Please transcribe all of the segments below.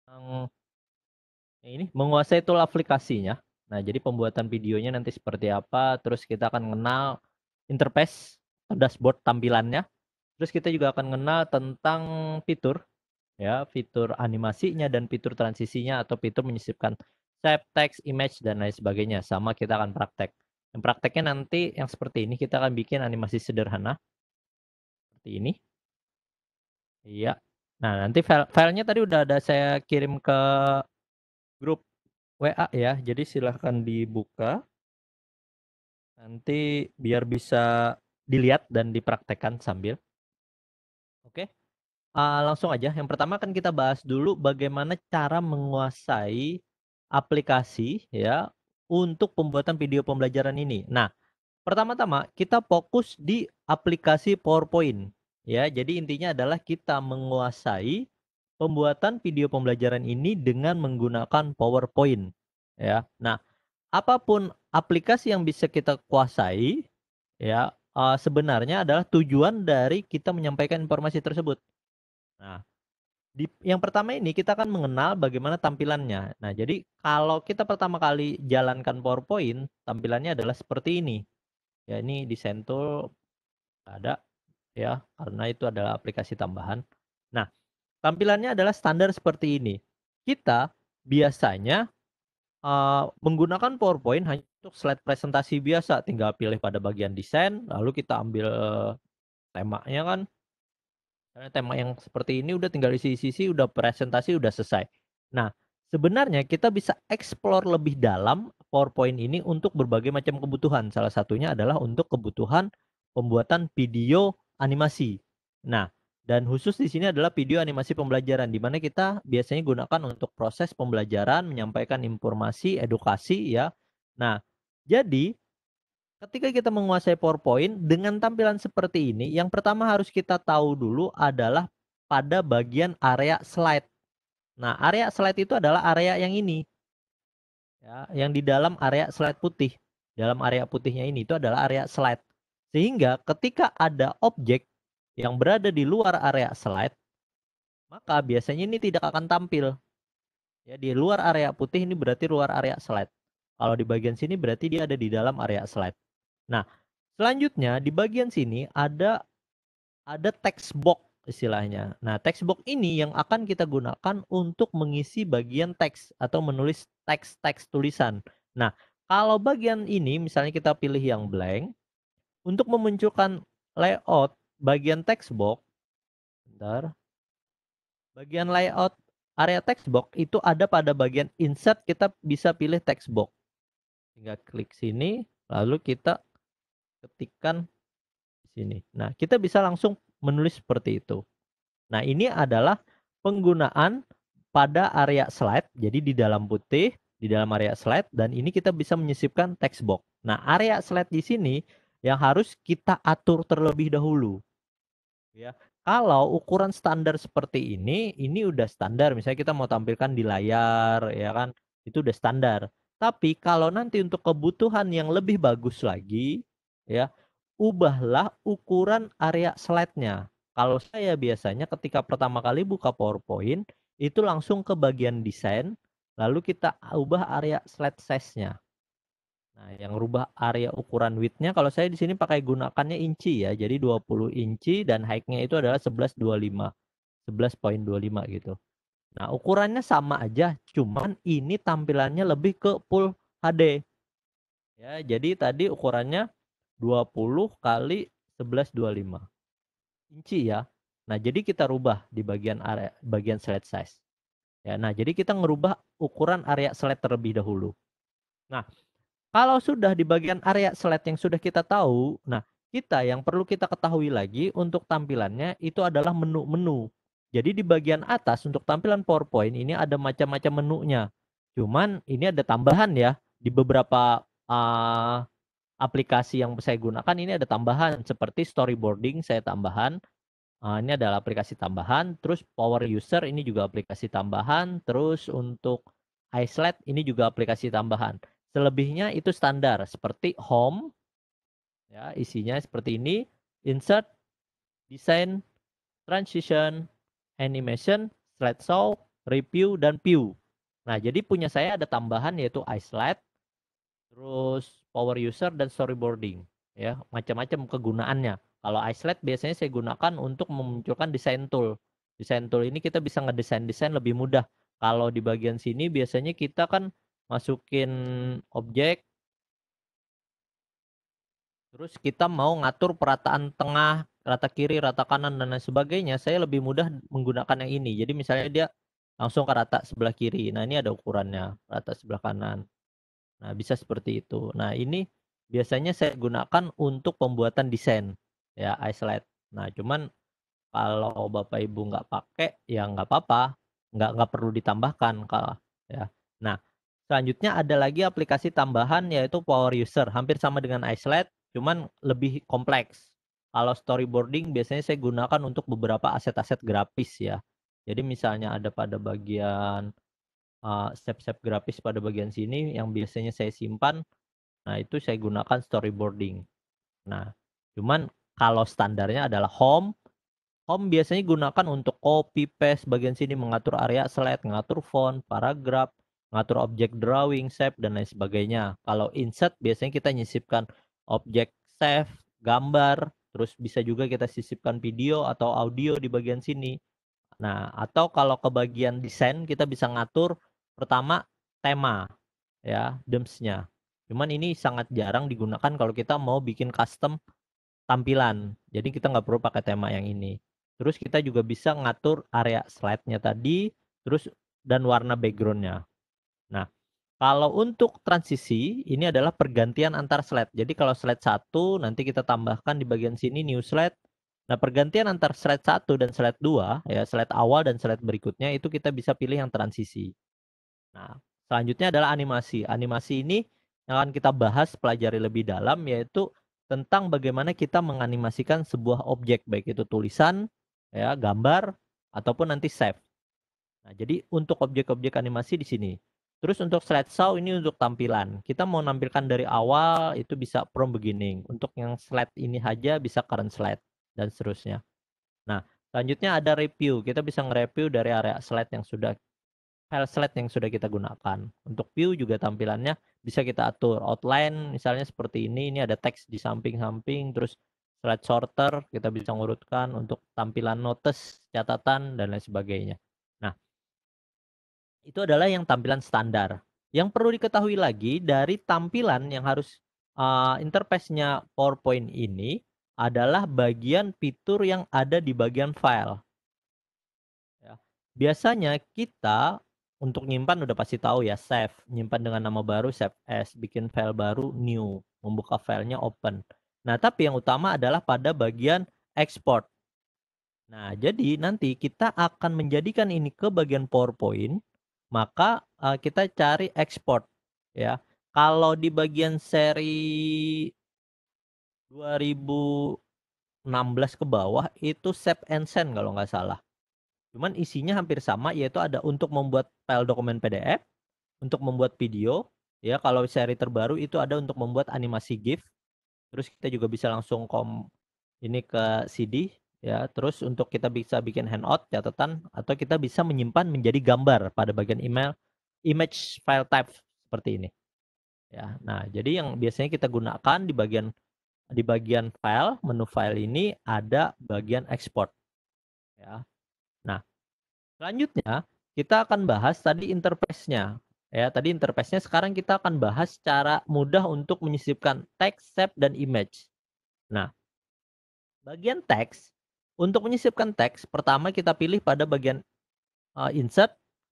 Yang ini menguasai tool aplikasinya. Nah, jadi pembuatan videonya nanti seperti apa, terus kita akan mengenal interface atau dashboard tampilannya. Terus kita juga akan mengenal tentang fitur, ya, fitur animasinya dan fitur transisinya atau fitur menyisipkan shape, text, image dan lain sebagainya. Sama kita akan praktek. Yang prakteknya nanti yang seperti ini kita akan bikin animasi sederhana seperti ini. Iya. Nah, nanti filenya tadi udah ada saya kirim ke grup WA ya. Jadi silahkan dibuka nanti biar bisa dilihat dan dipraktekkan sambil. Oke. Langsung aja. Yang pertama kan kita bahas dulu bagaimana cara menguasai aplikasi ya untuk pembuatan video pembelajaran ini. Nah, pertama-tama kita fokus di aplikasi PowerPoint ya. Jadi intinya adalah kita menguasai pembuatan video pembelajaran ini dengan menggunakan PowerPoint ya. Nah, apapun aplikasi yang bisa kita kuasai ya, sebenarnya adalah tujuan dari kita menyampaikan informasi tersebut. Nah, yang pertama ini kita akan mengenal bagaimana tampilannya. Nah, jadi kalau kita pertama kali jalankan PowerPoint, tampilannya adalah seperti ini. Ya, ini desain tool ada ya, karena itu adalah aplikasi tambahan. Nah, tampilannya adalah standar seperti ini. Kita biasanya menggunakan PowerPoint hanya untuk slide presentasi biasa, tinggal pilih pada bagian desain, lalu kita ambil temanya kan. Karena tema yang seperti ini udah tinggal isi-isi, udah presentasi, udah selesai. Nah, sebenarnya kita bisa explore lebih dalam PowerPoint ini untuk berbagai macam kebutuhan. Salah satunya adalah untuk kebutuhan pembuatan video animasi. Nah, dan khusus di sini adalah video animasi pembelajaran, di mana kita biasanya gunakan untuk proses pembelajaran, menyampaikan informasi, edukasi ya. Nah, jadi ketika kita menguasai PowerPoint dengan tampilan seperti ini, yang pertama harus kita tahu dulu adalah pada bagian area slide. Nah, area slide itu adalah area yang ini, ya, yang di dalam area slide putih. Dalam area putihnya ini itu adalah area slide. Sehingga ketika ada objek yang berada di luar area slide, maka biasanya ini tidak akan tampil. Ya, di luar area putih ini berarti luar area slide. Kalau di bagian sini berarti dia ada di dalam area slide. Nah, selanjutnya di bagian sini ada text box istilahnya. Nah, text box ini yang akan kita gunakan untuk mengisi bagian teks atau menulis teks-teks tulisan. Nah, kalau bagian ini misalnya kita pilih yang blank, untuk memunculkan layout bagian text box, bentar, bagian layout area text box itu ada pada bagian insert, kita bisa pilih text box. Tinggal klik sini, lalu kita ketikkan di sini. Nah, kita bisa langsung menulis seperti itu. Nah, ini adalah penggunaan pada area slide. Jadi di dalam putih, di dalam area slide, dan ini kita bisa menyisipkan text box. Nah, area slide di sini yang harus kita atur terlebih dahulu. Ya, kalau ukuran standar seperti ini udah standar. Misalnya kita mau tampilkan di layar, ya kan, itu udah standar. Tapi kalau nanti untuk kebutuhan yang lebih bagus lagi, ya, ubahlah ukuran area slide-nya. Kalau saya biasanya ketika pertama kali buka PowerPoint, itu langsung ke bagian desain, lalu kita ubah area slide size-nya. Nah, yang rubah area ukuran width-nya kalau saya di sini pakai gunakannya inci ya. Jadi 20 inci dan height-nya itu adalah 11,25. 11,25 gitu. Nah, ukurannya sama aja, cuman ini tampilannya lebih ke Full HD. Ya, jadi tadi ukurannya 20 kali 11,25 inci ya. Nah, jadi kita rubah di bagian area bagian slide size. Ya, nah jadi kita ngerubah ukuran area slide terlebih dahulu. Nah, kalau sudah di bagian area slide yang sudah kita tahu, nah kita yang perlu kita ketahui lagi untuk tampilannya itu adalah menu-menu. Jadi di bagian atas untuk tampilan PowerPoint ini ada macam-macam menunya. Cuman ini ada tambahan ya di beberapa aplikasi yang saya gunakan ini ada tambahan seperti storyboarding saya tambahan. Ini adalah aplikasi tambahan. Terus Power User ini juga aplikasi tambahan. Terus untuk iSlide ini juga aplikasi tambahan. Selebihnya itu standar seperti Home, ya isinya seperti ini, Insert, Design, Transition, Animation, Slideshow, review, dan view. Nah, jadi punya saya ada tambahan yaitu iSlide, terus power user, dan storyboarding. Ya, macam-macam kegunaannya. Kalau iSlide biasanya saya gunakan untuk memunculkan desain tool. Desain tool ini kita bisa ngedesain-desain lebih mudah. Kalau di bagian sini biasanya kita kan masukin objek, terus kita mau ngatur perataan tengah, rata kiri, rata kanan, dan lain sebagainya. Saya lebih mudah menggunakan yang ini. Jadi misalnya dia langsung ke rata sebelah kiri. Nah, ini ada ukurannya, rata sebelah kanan. Nah, bisa seperti itu. Nah, ini biasanya saya gunakan untuk pembuatan desain, ya, iSlide. Nah, cuman kalau Bapak Ibu nggak pakai, ya nggak apa-apa, nggak perlu ditambahkan, ya. Nah, selanjutnya ada lagi aplikasi tambahan yaitu Power User, hampir sama dengan iSlide, cuman lebih kompleks. Kalau storyboarding biasanya saya gunakan untuk beberapa aset-aset grafis ya. Jadi misalnya ada pada bagian step-step grafis pada bagian sini yang biasanya saya simpan, nah itu saya gunakan storyboarding. Nah, cuman kalau standarnya adalah home. Home biasanya gunakan untuk copy paste bagian sini, mengatur area slide, mengatur font, paragraf, mengatur objek drawing, shape, dan lain sebagainya. Kalau insert biasanya kita nyisipkan objek save, gambar, terus bisa juga kita sisipkan video atau audio di bagian sini. Nah, atau kalau ke bagian desain kita bisa ngatur pertama tema ya, themes-nya. Cuman ini sangat jarang digunakan kalau kita mau bikin custom tampilan. Jadi kita nggak perlu pakai tema yang ini. Terus kita juga bisa ngatur area slide-nya tadi, terus dan warna background-nya. Nah, kalau untuk transisi, ini adalah pergantian antar slide. Jadi kalau slide 1, nanti kita tambahkan di bagian sini new slide. Nah, pergantian antar slide 1 dan slide 2, ya slide awal dan slide berikutnya, itu kita bisa pilih yang transisi. Nah, selanjutnya adalah animasi. Animasi ini yang akan kita bahas, pelajari lebih dalam, yaitu tentang bagaimana kita menganimasikan sebuah objek, baik itu tulisan, ya, gambar, ataupun nanti save. Nah, jadi untuk objek-objek animasi di sini. Terus untuk slideshow ini untuk tampilan. Kita mau nampilkan dari awal itu bisa from beginning. Untuk yang slide ini aja bisa current slide dan seterusnya. Nah, selanjutnya ada review. Kita bisa nge-review dari area slide yang sudah file slide yang sudah kita gunakan. Untuk view juga tampilannya bisa kita atur. Outline misalnya seperti ini ada teks di samping-samping, terus slide sorter kita bisa ngurutkan untuk tampilan notes, catatan, dan lain sebagainya. Nah, itu adalah yang tampilan standar. Yang perlu diketahui lagi dari tampilan yang harus interface-nya PowerPoint ini adalah bagian fitur yang ada di bagian file. Ya. Biasanya kita untuk nyimpan udah pasti tahu ya, save, nyimpan dengan nama baru, save as, bikin file baru, new, membuka filenya, open. Nah, tapi yang utama adalah pada bagian export. Nah, jadi nanti kita akan menjadikan ini ke bagian PowerPoint, maka kita cari export ya. Kalau di bagian seri 2016 ke bawah itu save and send kalau nggak salah. Cuman isinya hampir sama, yaitu ada untuk membuat file dokumen PDF, untuk membuat video, ya kalau seri terbaru itu ada untuk membuat animasi GIF. Terus kita juga bisa langsung ini ke CD, ya. Terus untuk kita bisa bikin handout, catatan, atau kita bisa menyimpan menjadi gambar pada bagian email, image file type seperti ini. Ya. Nah, jadi yang biasanya kita gunakan di bagian file, menu file ini ada bagian export. Ya. Nah, selanjutnya kita akan bahas tadi interface-nya. Ya, tadi interface-nya, sekarang kita akan bahas cara mudah untuk menyisipkan teks, shape, dan image. Nah, bagian teks, untuk menyisipkan teks, pertama kita pilih pada bagian insert,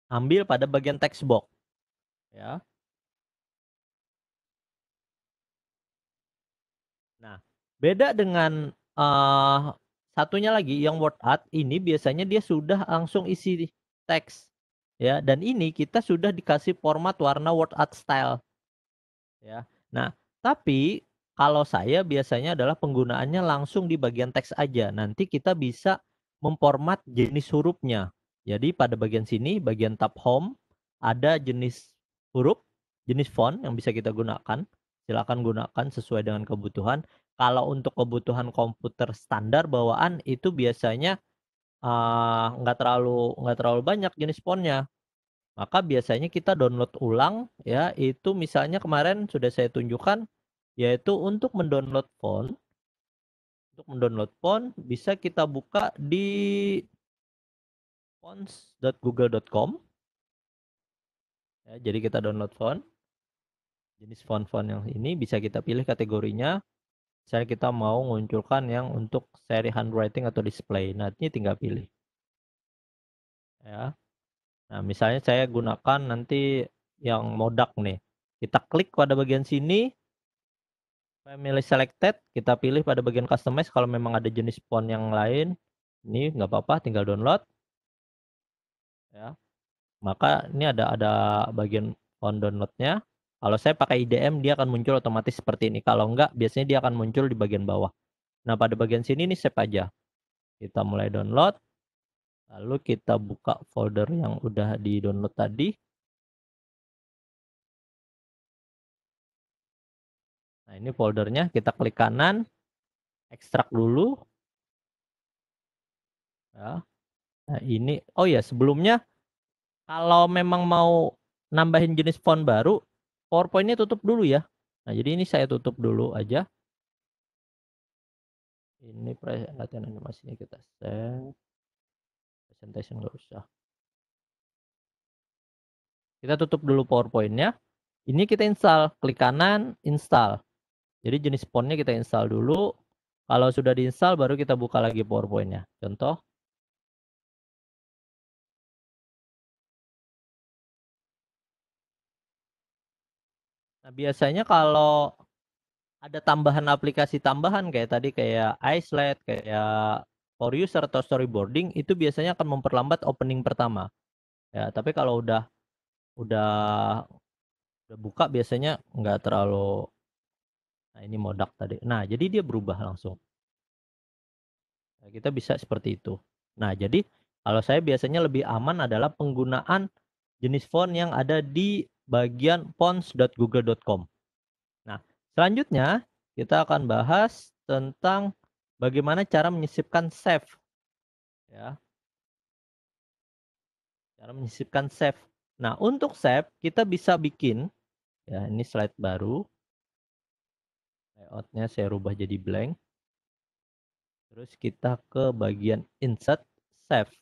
ambil pada bagian text box. Ya. Nah, beda dengan satunya lagi yang word art, ini biasanya dia sudah langsung isi teks. Ya, dan ini kita sudah dikasih format warna word art style. Ya. Nah, tapi kalau saya biasanya adalah penggunaannya langsung di bagian teks aja. Nanti kita bisa memformat jenis hurufnya. Jadi pada bagian sini, bagian tab home, ada jenis huruf, jenis font yang bisa kita gunakan. Silakan gunakan sesuai dengan kebutuhan. Kalau untuk kebutuhan komputer standar bawaan itu biasanya nggak terlalu banyak jenis fontnya. Maka biasanya kita download ulang ya, itu misalnya kemarin sudah saya tunjukkan, yaitu untuk mendownload font bisa kita buka di fonts.google.com ya. Jadi kita download font, jenis font-font yang ini bisa kita pilih kategorinya. Misalnya kita mau munculkan yang untuk seri handwriting atau display. Nah, ini tinggal pilih ya. Nah, misalnya saya gunakan nanti yang Modak nih. Kita klik pada bagian sini, family selected, kita pilih pada bagian customize kalau memang ada jenis font yang lain. Ini nggak apa-apa, tinggal download ya. Maka ini ada bagian font downloadnya. Kalau saya pakai IDM dia akan muncul otomatis seperti ini. Kalau enggak, biasanya dia akan muncul di bagian bawah. Nah, pada bagian sini nih save aja. Kita mulai download. Lalu kita buka folder yang udah di-download tadi. Nah, ini foldernya, kita klik kanan, ekstrak dulu. Ya. Nah, ini, oh ya sebelumnya, kalau memang mau nambahin jenis font baru, PowerPoint-nya tutup dulu ya. Nah, jadi ini saya tutup dulu aja. Ini latihan animasinya kita save. Presentation nggak usah. Kita tutup dulu PowerPoint-nya. Ini kita install, klik kanan, install. Jadi jenis fontnya kita install dulu. Kalau sudah diinstal baru kita buka lagi PowerPoint-nya. Contoh. Nah, biasanya kalau ada tambahan aplikasi tambahan kayak tadi kayak iSlide, kayak For User atau storyboarding itu biasanya akan memperlambat opening pertama. Ya, tapi kalau udah buka biasanya nggak terlalu. Nah, ini Modak tadi. Nah, jadi dia berubah langsung. Nah, kita bisa seperti itu. Nah, jadi kalau saya biasanya lebih aman adalah penggunaan jenis font yang ada di bagian fonts.google.com. Nah, selanjutnya kita akan bahas tentang bagaimana cara menyisipkan save. Ya, cara menyisipkan save. Nah, untuk save kita bisa bikin, ya ini slide baru. Layoutnya saya rubah jadi blank. Terus kita ke bagian insert, save.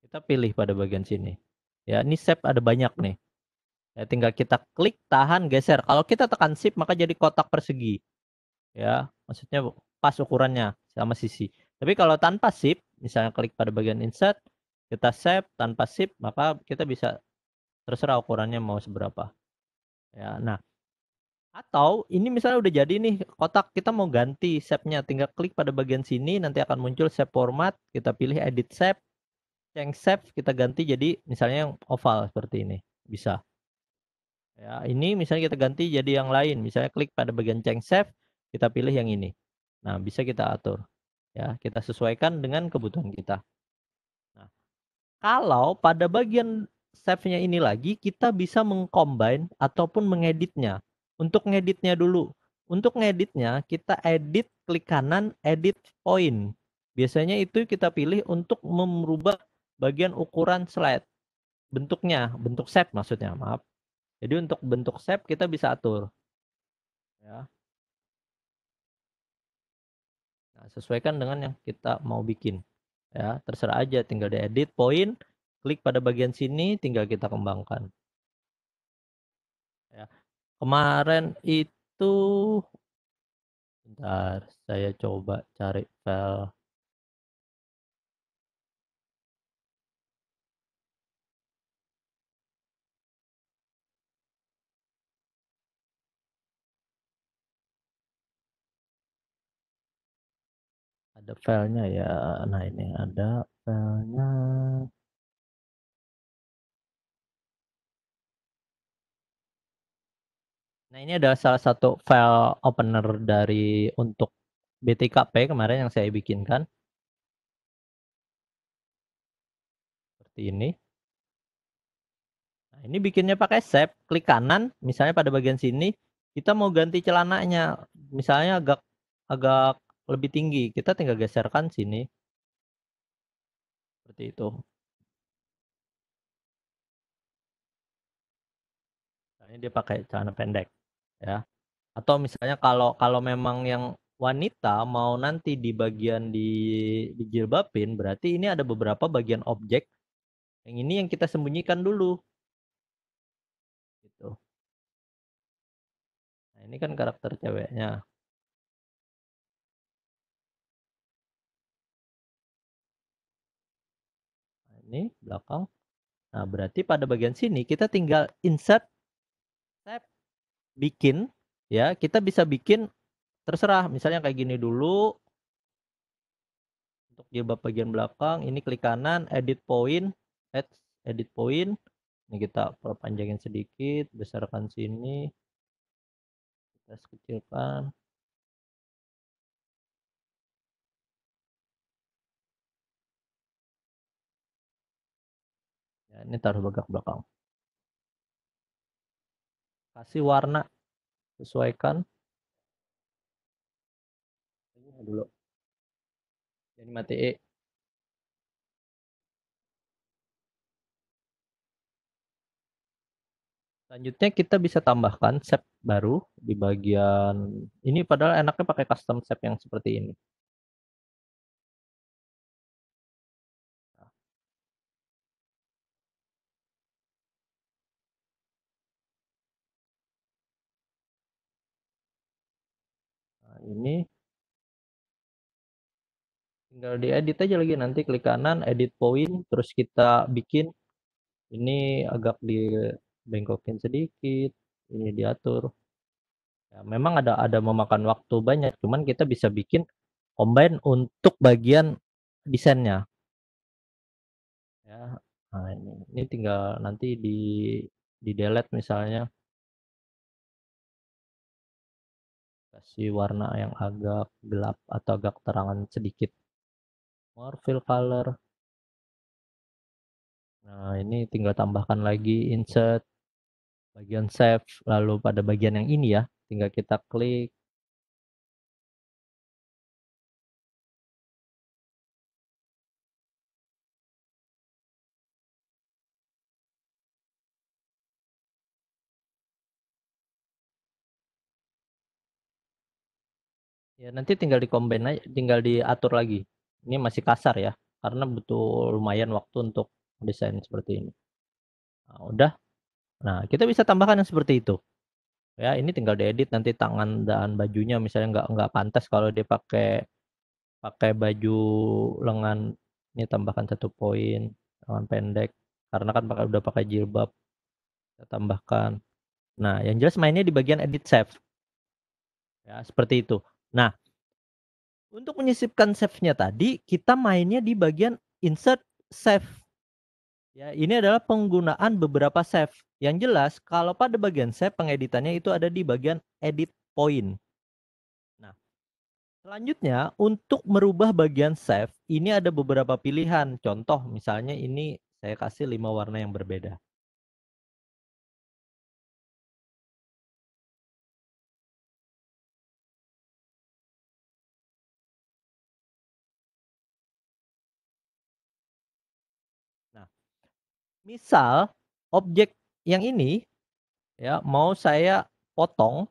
Kita pilih pada bagian sini. Ya, ini save ada banyak nih. Ya, tinggal kita klik, tahan, geser. Kalau kita tekan shift maka jadi kotak persegi. Ya, maksudnya pas ukurannya sama sisi. Tapi kalau tanpa shift, misalnya klik pada bagian insert, kita save tanpa shift, maka kita bisa terserah ukurannya mau seberapa. Ya, nah, atau ini misalnya udah jadi nih kotak, kita mau ganti shape-nya, tinggal klik pada bagian sini, nanti akan muncul shape format, kita pilih edit shape, change shape, kita ganti jadi misalnya yang oval seperti ini, bisa. Ya, ini misalnya kita ganti jadi yang lain, misalnya klik pada bagian change shape, kita pilih yang ini. Nah, bisa kita atur. Ya, kita sesuaikan dengan kebutuhan kita. Nah, kalau pada bagian save-nya ini lagi, kita bisa mengcombine ataupun mengeditnya. Untuk ngeditnya dulu. Untuk ngeditnya, kita edit, klik kanan, edit point. Biasanya itu kita pilih untuk merubah bagian ukuran slide. Bentuknya, bentuk shape maksudnya, maaf. Jadi untuk bentuk shape kita bisa atur. Ya. Nah, sesuaikan dengan yang kita mau bikin. Ya, terserah aja, tinggal diedit point, klik pada bagian sini, tinggal kita kembangkan. Ya. Kemarin itu, bentar, saya coba cari file. Ada filenya ya. Nah, ini ada filenya. Nah, ini adalah salah satu file opener dari untuk BTKP kemarin yang saya bikinkan. Seperti ini. Nah, ini bikinnya pakai shape, klik kanan, misalnya pada bagian sini, kita mau ganti celananya, misalnya agak lebih tinggi, kita tinggal geserkan sini. seperti itu. Misalnya dia pakai celana pendek, ya. Atau misalnya kalau kalau memang yang wanita mau nanti di bagian dijilbabin, berarti ini ada beberapa bagian objek yang ini yang kita sembunyikan dulu, gitu. Nah, ini kan karakter ceweknya. Nah, ini belakang. Nah, berarti pada bagian sini kita tinggal insert, tab, bikin, ya. Kita bisa bikin terserah, misalnya kayak gini dulu untuk jilbab bagian belakang. Ini klik kanan, edit point, edit point. Ini kita perpanjangin sedikit, besarkan sini, kita kecilkan. Ya, ini taruh bagian belakang. Kasih warna, sesuaikan. Ini dulu. Jadi mati. Selanjutnya kita bisa tambahkan shape baru di bagian ini, padahal enaknya pakai custom shape yang seperti ini. Nah, ini tinggal diedit aja lagi, nanti klik kanan, edit point, terus kita bikin ini agak dibengkokin sedikit, ini diatur. Ya, memang ada memakan waktu banyak, cuman kita bisa bikin combine untuk bagian desainnya. Ya, nah ini tinggal nanti di delete misalnya, kasih warna yang agak gelap atau agak terangan sedikit, more fill color. Nah, ini tinggal tambahkan lagi insert bagian save, lalu pada bagian yang ini ya tinggal kita klik. Ya, nanti tinggal di-combine aja, tinggal diatur lagi. Ini masih kasar ya, karena butuh lumayan waktu untuk desain seperti ini. Nah, udah. Nah, kita bisa tambahkan yang seperti itu. Ya, ini tinggal diedit nanti tangan dan bajunya, misalnya nggak pantas kalau dia pakai pakai baju lengan. Ini tambahkan 1 poin, lengan pendek. Karena kan udah pakai jilbab. Kita tambahkan. Nah, yang jelas mainnya di bagian edit save. Ya, seperti itu. Nah, untuk menyisipkan save-nya tadi, kita mainnya di bagian insert save. Ya, ini adalah penggunaan beberapa save. Yang jelas, kalau pada bagian save, pengeditannya itu ada di bagian edit point. Nah, selanjutnya untuk merubah bagian save, ini ada beberapa pilihan. Contoh, misalnya ini saya kasih 5 warna yang berbeda. Nah, misal objek yang ini ya mau saya potong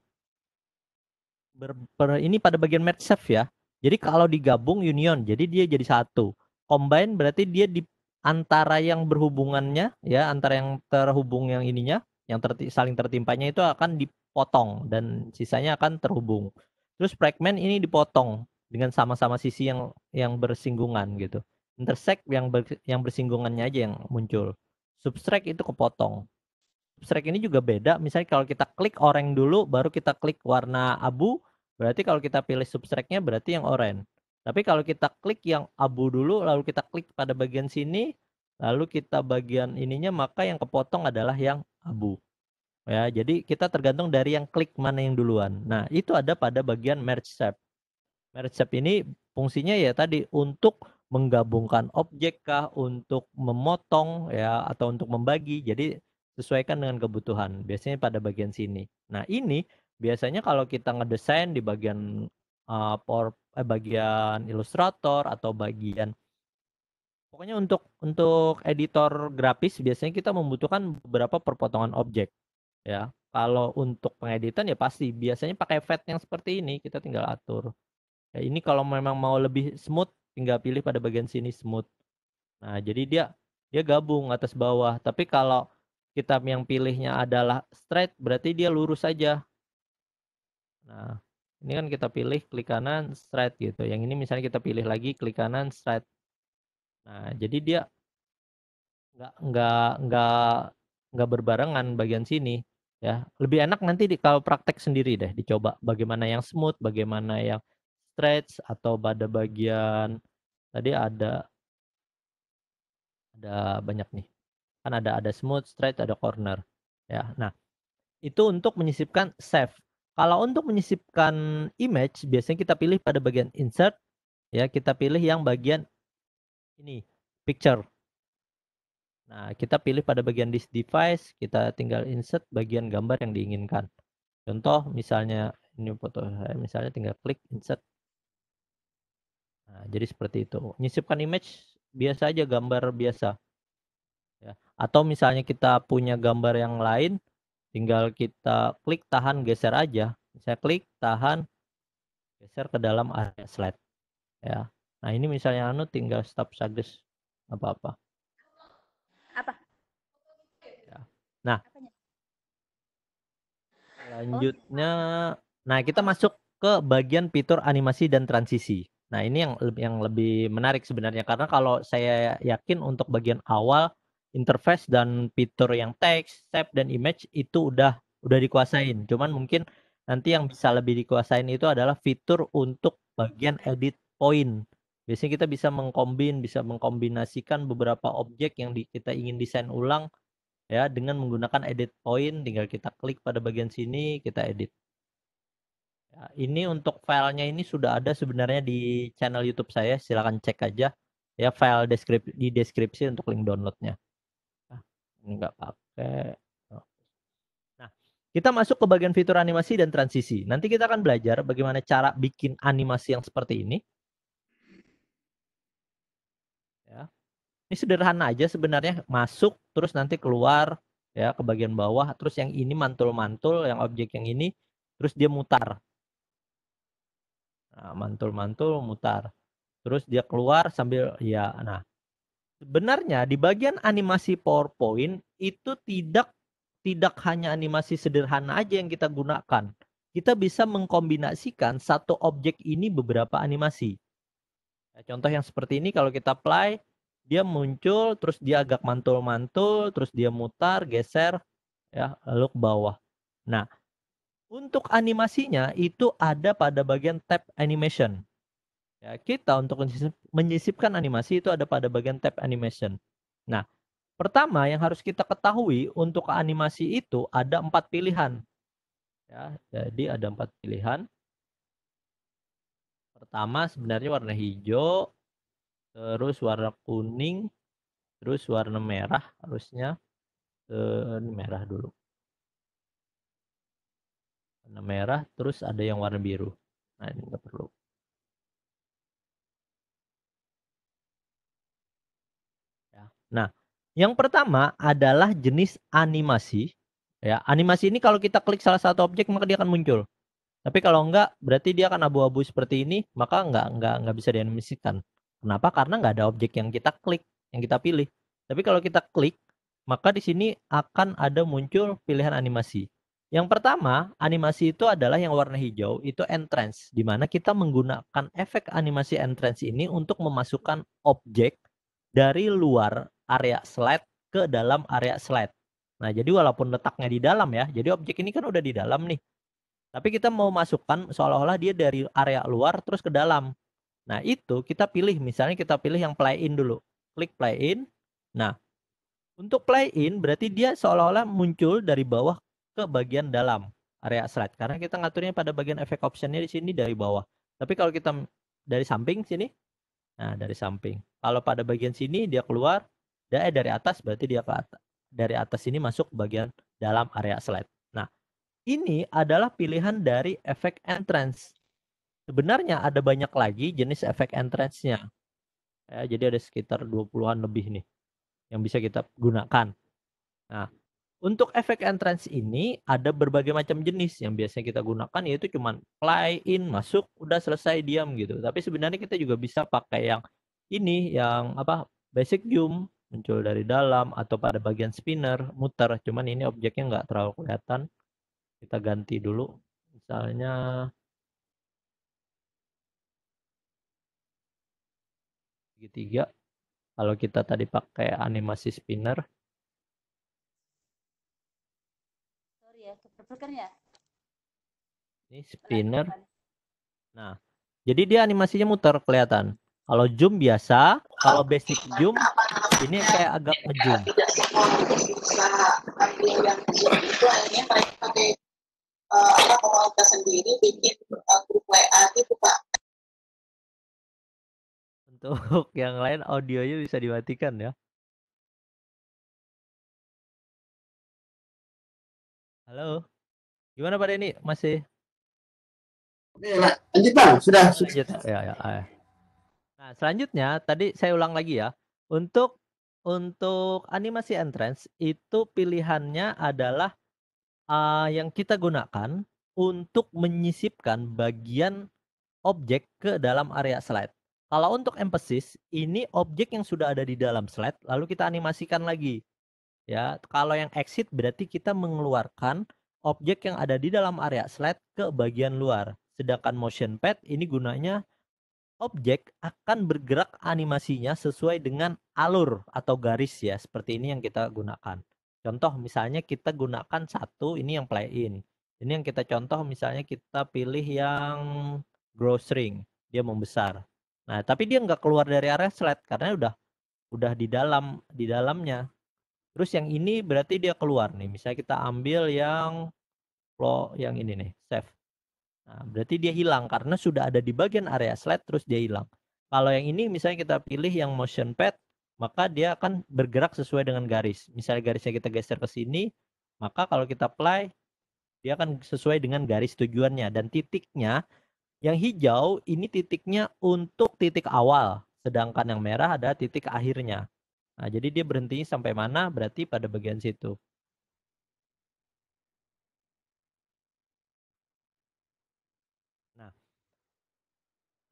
ini pada bagian merge save ya. Jadi kalau digabung union, jadi dia jadi satu. Combine berarti dia di antara yang berhubungannya ya, antara yang terhubung yang ininya, yang saling tertimpanya itu akan dipotong dan sisanya akan terhubung. Terus fragment ini dipotong dengan sama-sama sisi yang bersinggungan gitu. Intersect yang bersinggungannya aja yang muncul. Subtract itu kepotong. Subtract ini juga beda. Misalnya kalau kita klik oranye dulu, baru kita klik warna abu, berarti kalau kita pilih subtract-nya berarti yang oranye. Tapi kalau kita klik yang abu dulu, lalu kita klik pada bagian sini, lalu kita bagian ininya, maka yang kepotong adalah yang abu. Ya, jadi kita tergantung dari yang klik mana yang duluan. Nah, itu ada pada bagian merge shape. Merge shape ini fungsinya ya tadi untuk menggabungkan objek kah, untuk memotong ya, atau untuk membagi. Jadi sesuaikan dengan kebutuhan. Biasanya pada bagian sini. Nah, ini biasanya kalau kita ngedesain di bagian bagian Illustrator atau bagian, Pokoknya untuk editor grafis biasanya kita membutuhkan beberapa perpotongan objek ya. Kalau untuk pengeditan ya pasti biasanya pakai fade yang seperti ini, kita tinggal atur. Ya, ini kalau memang mau lebih smooth tinggal pilih pada bagian sini smooth. Nah, jadi dia gabung atas bawah. Tapi kalau kita yang pilihnya adalah straight berarti dia lurus saja. Nah, ini kan kita pilih klik kanan straight gitu. Yang ini misalnya kita pilih lagi klik kanan straight. Nah, jadi dia nggak berbarengan bagian sini ya. Lebih enak nanti kalau praktek sendiri deh dicoba bagaimana yang smooth, bagaimana yang stretch atau pada bagian tadi ada banyak nih. Kan ada smooth, stretch, ada corner ya. Nah, itu untuk menyisipkan save. Kalau untuk menyisipkan image biasanya kita pilih pada bagian insert ya, kita pilih yang bagian ini picture. Nah, kita pilih pada bagian this device, kita tinggal insert bagian gambar yang diinginkan. Contoh misalnya ini foto saya, misalnya tinggal klik insert. Nah, jadi seperti itu. Menyisipkan image biasa aja gambar biasa. Ya. Atau misalnya kita punya gambar yang lain, tinggal kita klik tahan geser aja. Saya klik tahan geser ke dalam area slide. Ya. Nah, ini misalnya tinggal stop suggest apa-apa. Apa? Ya. Nah, selanjutnya, nah kita masuk ke bagian fitur animasi dan transisi. Nah ini yang lebih menarik sebenarnya karena kalau saya yakin untuk bagian awal interface dan fitur yang text, shape dan image itu udah dikuasain. Cuman mungkin nanti yang bisa lebih dikuasain itu adalah fitur untuk bagian edit point. Biasanya kita bisa mengkombinasikan beberapa objek yang kita ingin desain ulang ya dengan menggunakan edit point, tinggal kita klik pada bagian sini kita edit ya, ini untuk filenya ini sudah ada sebenarnya di channel YouTube saya, silakan cek aja ya file di deskripsi untuk link downloadnya. Nah, ini nggak pakai. Nah, kita masuk ke bagian fitur animasi dan transisi. Nanti kita akan belajar bagaimana cara bikin animasi yang seperti ini ya. Ini sederhana aja sebenarnya, masuk terus nanti keluar ya ke bagian bawah, terus yang ini mantul-mantul, yang objek yang ini terus dia mutar. Nah, mantul-mantul mutar. Terus dia keluar sambil ya. Nah, sebenarnya di bagian animasi PowerPoint itu tidak hanya animasi sederhana aja yang kita gunakan. Kita bisa mengkombinasikan satu objek ini beberapa animasi. Ya, contoh yang seperti ini kalau kita play, dia muncul, terus dia agak mantul-mantul, terus dia mutar, geser, ya, lalu ke bawah. Nah, untuk animasinya itu ada pada bagian tab animation. Ya, kita untuk menyisipkan animasi itu ada pada bagian tab animation. Nah, pertama yang harus kita ketahui untuk animasi itu ada 4 pilihan. Ya, jadi ada 4 pilihan. Pertama sebenarnya warna hijau, terus warna kuning, terus warna merah harusnya. Ini merah dulu. Warna merah, terus ada yang warna biru. Nah, ini nggak perlu. Ya. Nah, yang pertama adalah jenis animasi. Ya, animasi ini kalau kita klik salah satu objek maka dia akan muncul. Tapi kalau enggak, berarti dia akan abu-abu seperti ini, maka enggak bisa dianimasikan. Kenapa? Karena enggak ada objek yang kita klik, yang kita pilih. Tapi kalau kita klik, maka di sini akan ada muncul pilihan animasi. Yang pertama, animasi itu adalah yang warna hijau, itu entrance, di mana kita menggunakan efek animasi entrance ini untuk memasukkan objek dari luar area slide ke dalam area slide. Nah, jadi walaupun letaknya di dalam ya, jadi objek ini kan udah di dalam nih. Tapi kita mau masukkan seolah-olah dia dari area luar terus ke dalam. Nah, itu kita pilih, misalnya kita pilih yang play in dulu. Klik play in. Nah, untuk play in berarti dia seolah-olah muncul dari bawah ke bagian dalam area slide. Karena kita ngaturnya pada bagian efek optionnya di sini dari bawah. Tapi kalau kita dari samping sini, nah dari samping. Kalau pada bagian sini dia keluar, dari atas berarti dia ke atas. Dari atas ini masuk ke bagian dalam area slide. Nah, ini adalah pilihan dari efek entrance. Sebenarnya ada banyak lagi jenis efek entrance-nya. Ya, jadi ada sekitar 20-an lebih nih yang bisa kita gunakan. Nah, untuk efek entrance ini ada berbagai macam jenis yang biasanya kita gunakan, yaitu cuman play in, masuk, udah selesai diam gitu. Tapi sebenarnya kita juga bisa pakai yang ini, yang apa, basic zoom, muncul dari dalam atau pada bagian spinner, muter. Cuman ini objeknya nggak terlalu kelihatan. Kita ganti dulu. Misalnya segitiga. Kalau kita tadi pakai animasi spinner, Sorry ya, keperluan ya. ini spinner. Nah, jadi dia animasinya muter kelihatan. Kalau zoom biasa, kalau basic zoom ini kayak agak ngezoom. Tidak semua bisa ambil yang zoom itu, akhirnya mereka pakai komunitas sendiri bikin grup WA gitu Pak. Untuk yang lain audionya bisa dimatikan ya. Halo, gimana Pak Denny? Masih? Oke, lanjut Bang, sudah. Lanjut ya. Nah, selanjutnya tadi saya ulang lagi ya. Untuk animasi entrance itu pilihannya adalah yang kita gunakan untuk menyisipkan bagian objek ke dalam area slide. Kalau untuk emphasis, ini objek yang sudah ada di dalam slide lalu kita animasikan lagi. Ya, kalau yang exit berarti kita mengeluarkan objek yang ada di dalam area slide ke bagian luar. Sedangkan motion pad ini gunanya objek akan bergerak animasinya sesuai dengan alur atau garis ya, seperti ini yang kita gunakan. Contoh misalnya kita gunakan satu, ini yang play in. Ini yang kita contoh misalnya kita pilih yang grow string, dia membesar. Nah, tapi dia nggak keluar dari area slide karena udah di dalamnya. Terus yang ini berarti dia keluar nih. Misalnya kita ambil yang flow yang ini nih, save. Nah, berarti dia hilang karena sudah ada di bagian area slide terus dia hilang. Kalau yang ini misalnya kita pilih yang motion pad, maka dia akan bergerak sesuai dengan garis. Misalnya garisnya kita geser ke sini, maka kalau kita play, dia akan sesuai dengan garis tujuannya. Dan titiknya, yang hijau ini titiknya untuk titik awal. Sedangkan yang merah ada titik akhirnya. Nah, jadi dia berhentinya sampai mana? Berarti pada bagian situ. Nah,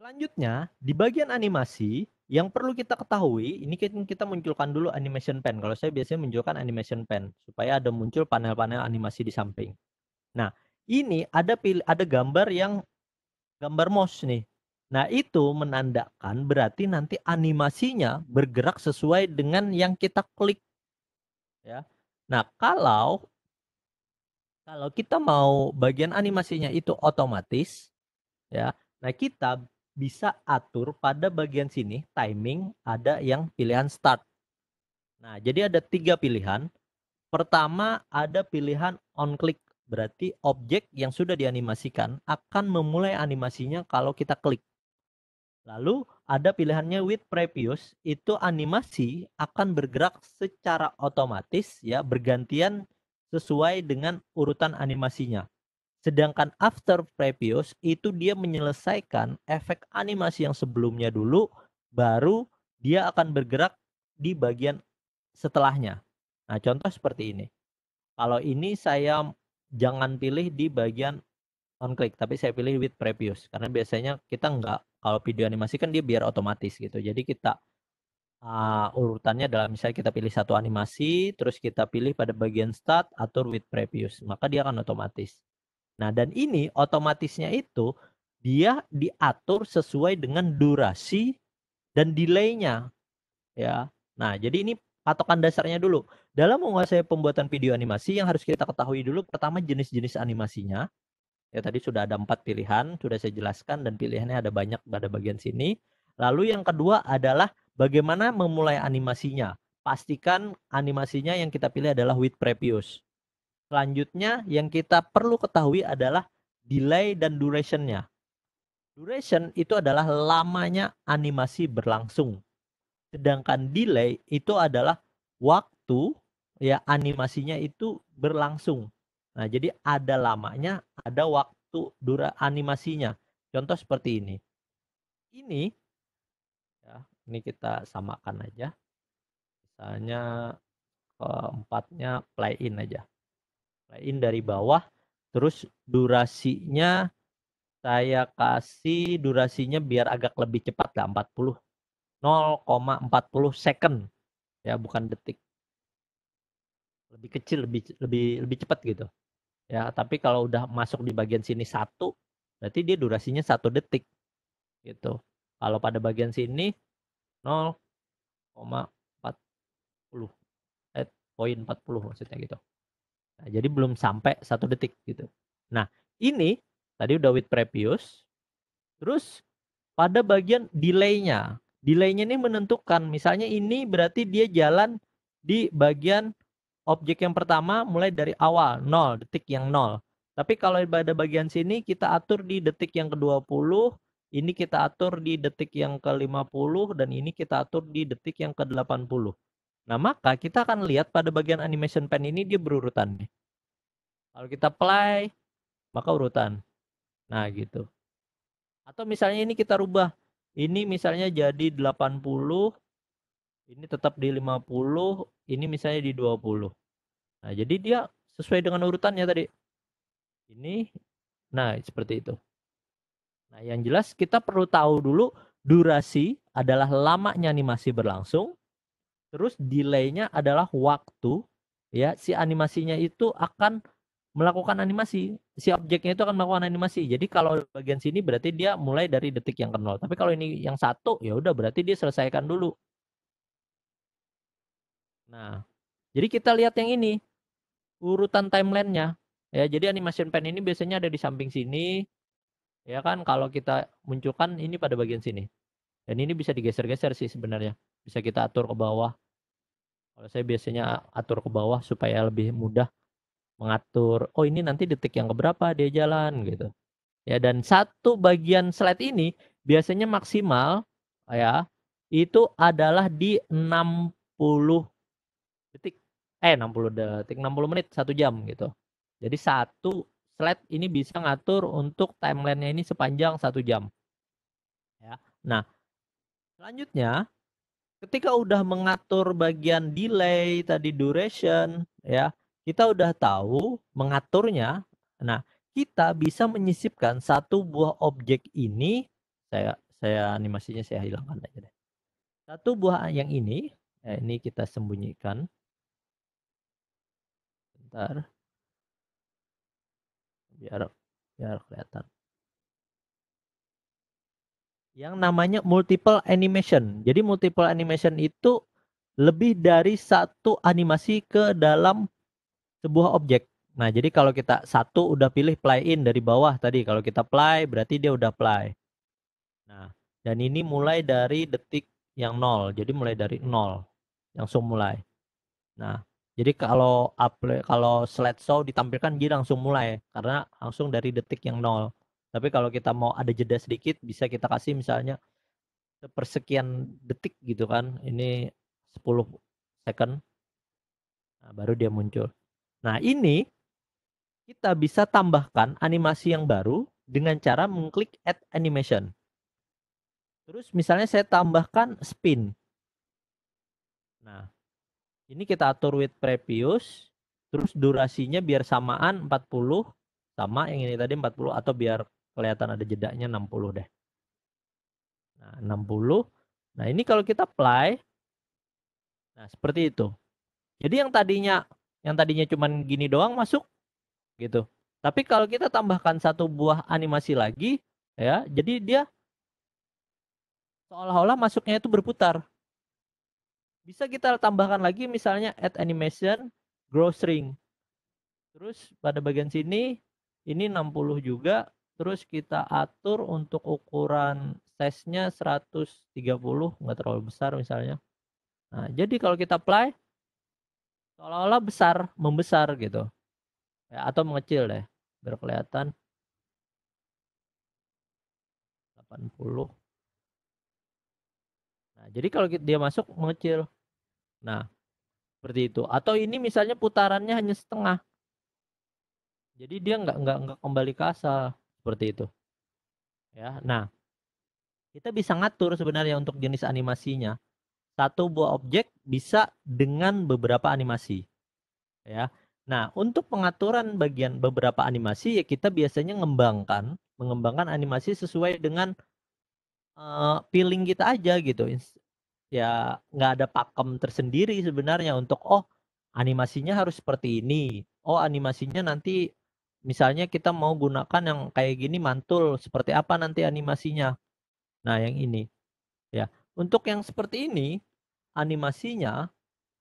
selanjutnya, di bagian animasi, yang perlu kita ketahui, ini kita munculkan dulu animation pen. Kalau saya biasanya munculkan animation pen, supaya ada muncul panel-panel animasi di samping. Nah, ini ada gambar yang gambar mouse nih. Nah, itu menandakan berarti nanti animasinya bergerak sesuai dengan yang kita klik. Ya. Nah, kalau kita mau bagian animasinya itu otomatis, ya. Nah, kita bisa atur pada bagian sini timing ada yang pilihan start. Nah, jadi ada 3 pilihan. Pertama ada pilihan on click, berarti objek yang sudah dianimasikan akan memulai animasinya kalau kita klik. Lalu ada pilihannya with previous, itu animasi akan bergerak secara otomatis ya, bergantian sesuai dengan urutan animasinya. Sedangkan after previous itu dia menyelesaikan efek animasi yang sebelumnya dulu, baru dia akan bergerak di bagian setelahnya. Nah, contoh seperti ini. Kalau ini saya jangan pilih di bagian on click, tapi saya pilih with previous. Karena biasanya kita nggak, kalau video animasi kan dia biar otomatis gitu. Jadi kita urutannya adalah misalnya kita pilih satu animasi, terus kita pilih pada bagian start, atur with previous. Maka dia akan otomatis. Nah, dan ini otomatisnya itu dia diatur sesuai dengan durasi dan delay-nya ya. Nah, jadi ini patokan dasarnya dulu. Dalam menguasai pembuatan video animasi yang harus kita ketahui dulu pertama jenis-jenis animasinya. Ya tadi sudah ada 4 pilihan, sudah saya jelaskan dan pilihannya ada banyak pada bagian sini. Lalu yang kedua adalah bagaimana memulai animasinya. Pastikan animasinya yang kita pilih adalah with previous. Selanjutnya yang kita perlu ketahui adalah delay dan duration-nya. Duration itu adalah lamanya animasi berlangsung. Sedangkan delay itu adalah waktu ya animasinya itu berlangsung. Nah, jadi ada lamanya, ada waktu animasinya. Contoh seperti ini. Ini ya, Ini kita samakan aja. Misalnya keempatnya play in aja. Play in dari bawah. Terus durasinya saya kasih durasinya biar agak lebih cepat lah 40. 0,40 second. Ya, bukan detik. Lebih kecil, lebih cepat gitu. Ya, tapi kalau udah masuk di bagian sini 1, berarti dia durasinya 1 detik. Gitu. Kalau pada bagian sini 0,40. Poin 40 maksudnya gitu. Nah, jadi belum sampai 1 detik gitu. Nah, ini tadi udah with previous. Terus pada bagian delay-nya. Delay-nya ini menentukan, misalnya ini berarti dia jalan di bagian objek yang pertama mulai dari awal 0, detik yang 0. Tapi kalau pada bagian sini kita atur di detik yang ke-20, ini kita atur di detik yang ke-50 dan ini kita atur di detik yang ke-80. Nah, maka kita akan lihat pada bagian animation pen ini dia berurutan nih. Kalau kita play, maka urutan. Nah, gitu. Atau misalnya ini kita rubah. Ini misalnya jadi 80, ini tetap di 50, ini misalnya di 20. Nah, jadi dia sesuai dengan urutannya tadi. Ini, nah seperti itu. Nah, yang jelas kita perlu tahu dulu durasi adalah lamanya animasi berlangsung. Terus delay-nya adalah waktu, ya, si animasinya itu akan melakukan animasi. Si objeknya itu akan melakukan animasi. Jadi kalau bagian sini berarti dia mulai dari detik yang ke-0. Tapi kalau ini yang 1, ya udah berarti dia selesaikan dulu. Nah, jadi kita lihat yang ini, urutan timeline-nya. Ya, jadi animation pen ini biasanya ada di samping sini. Ya kan, kalau kita munculkan ini pada bagian sini. Dan ini bisa digeser-geser sih sebenarnya. Bisa kita atur ke bawah. Kalau saya biasanya atur ke bawah supaya lebih mudah mengatur, oh ini nanti detik yang keberapa dia jalan gitu. Ya, dan satu bagian slide ini biasanya maksimal ya itu adalah di 60 detik. 60 detik, 60 menit, 1 jam gitu. Jadi satu slide ini bisa ngatur untuk timeline-nya ini sepanjang 1 jam. Ya. Nah, selanjutnya ketika udah mengatur bagian delay tadi duration ya, kita udah tahu mengaturnya. Nah, kita bisa menyisipkan satu buah objek ini, saya animasinya saya hilangkan aja deh. Satu buah yang ini, ini kita sembunyikan. Bentar. Biar kelihatan. Yang namanya multiple animation. Jadi multiple animation itu lebih dari satu animasi ke dalam sebuah objek. Nah, jadi kalau kita satu udah pilih play in dari bawah tadi, kalau kita play berarti dia udah play. Nah, dan ini mulai dari detik yang 0. Jadi mulai dari 0. Langsung mulai. Nah, jadi kalau slideshow ditampilkan dia langsung mulai karena langsung dari detik yang 0. Tapi kalau kita mau ada jeda sedikit bisa kita kasih misalnya sepersekian detik gitu kan. Ini 10 second. Nah, baru dia muncul. Nah, ini kita bisa tambahkan animasi yang baru dengan cara mengklik add animation. Terus misalnya saya tambahkan spin. Nah, ini kita atur with previous. Terus durasinya biar samaan 40. Sama yang ini tadi 40 atau biar kelihatan ada jedanya 60 deh. Nah, 60. Nah, ini kalau kita play. Nah, seperti itu. Jadi yang tadinya cuman gini doang masuk gitu. Tapi kalau kita tambahkan satu buah animasi lagi ya, jadi dia seolah-olah masuknya itu berputar. Bisa kita tambahkan lagi misalnya add animation grow string. Terus pada bagian sini ini 60 juga. Terus kita atur untuk ukuran size-nya 130, nggak terlalu besar misalnya. Nah, jadi kalau kita play seolah-olah membesar gitu. Ya, atau mengecil deh biar kelihatan 80. Nah, jadi kalau dia masuk mengecil. Nah, seperti itu. Atau ini misalnya putarannya hanya setengah. Jadi dia nggak kembali ke asal seperti itu. Ya, nah kita bisa ngatur sebenarnya untuk jenis animasinya. Satu buah objek bisa dengan beberapa animasi, ya. Nah, untuk pengaturan bagian beberapa animasi ya kita biasanya mengembangkan animasi sesuai dengan feeling kita aja gitu. Ya nggak ada pakem tersendiri sebenarnya untuk animasinya harus seperti ini. Oh, animasinya nanti misalnya kita mau gunakan yang kayak gini mantul, seperti apa nanti animasinya. Nah, yang ini ya. Untuk yang seperti ini animasinya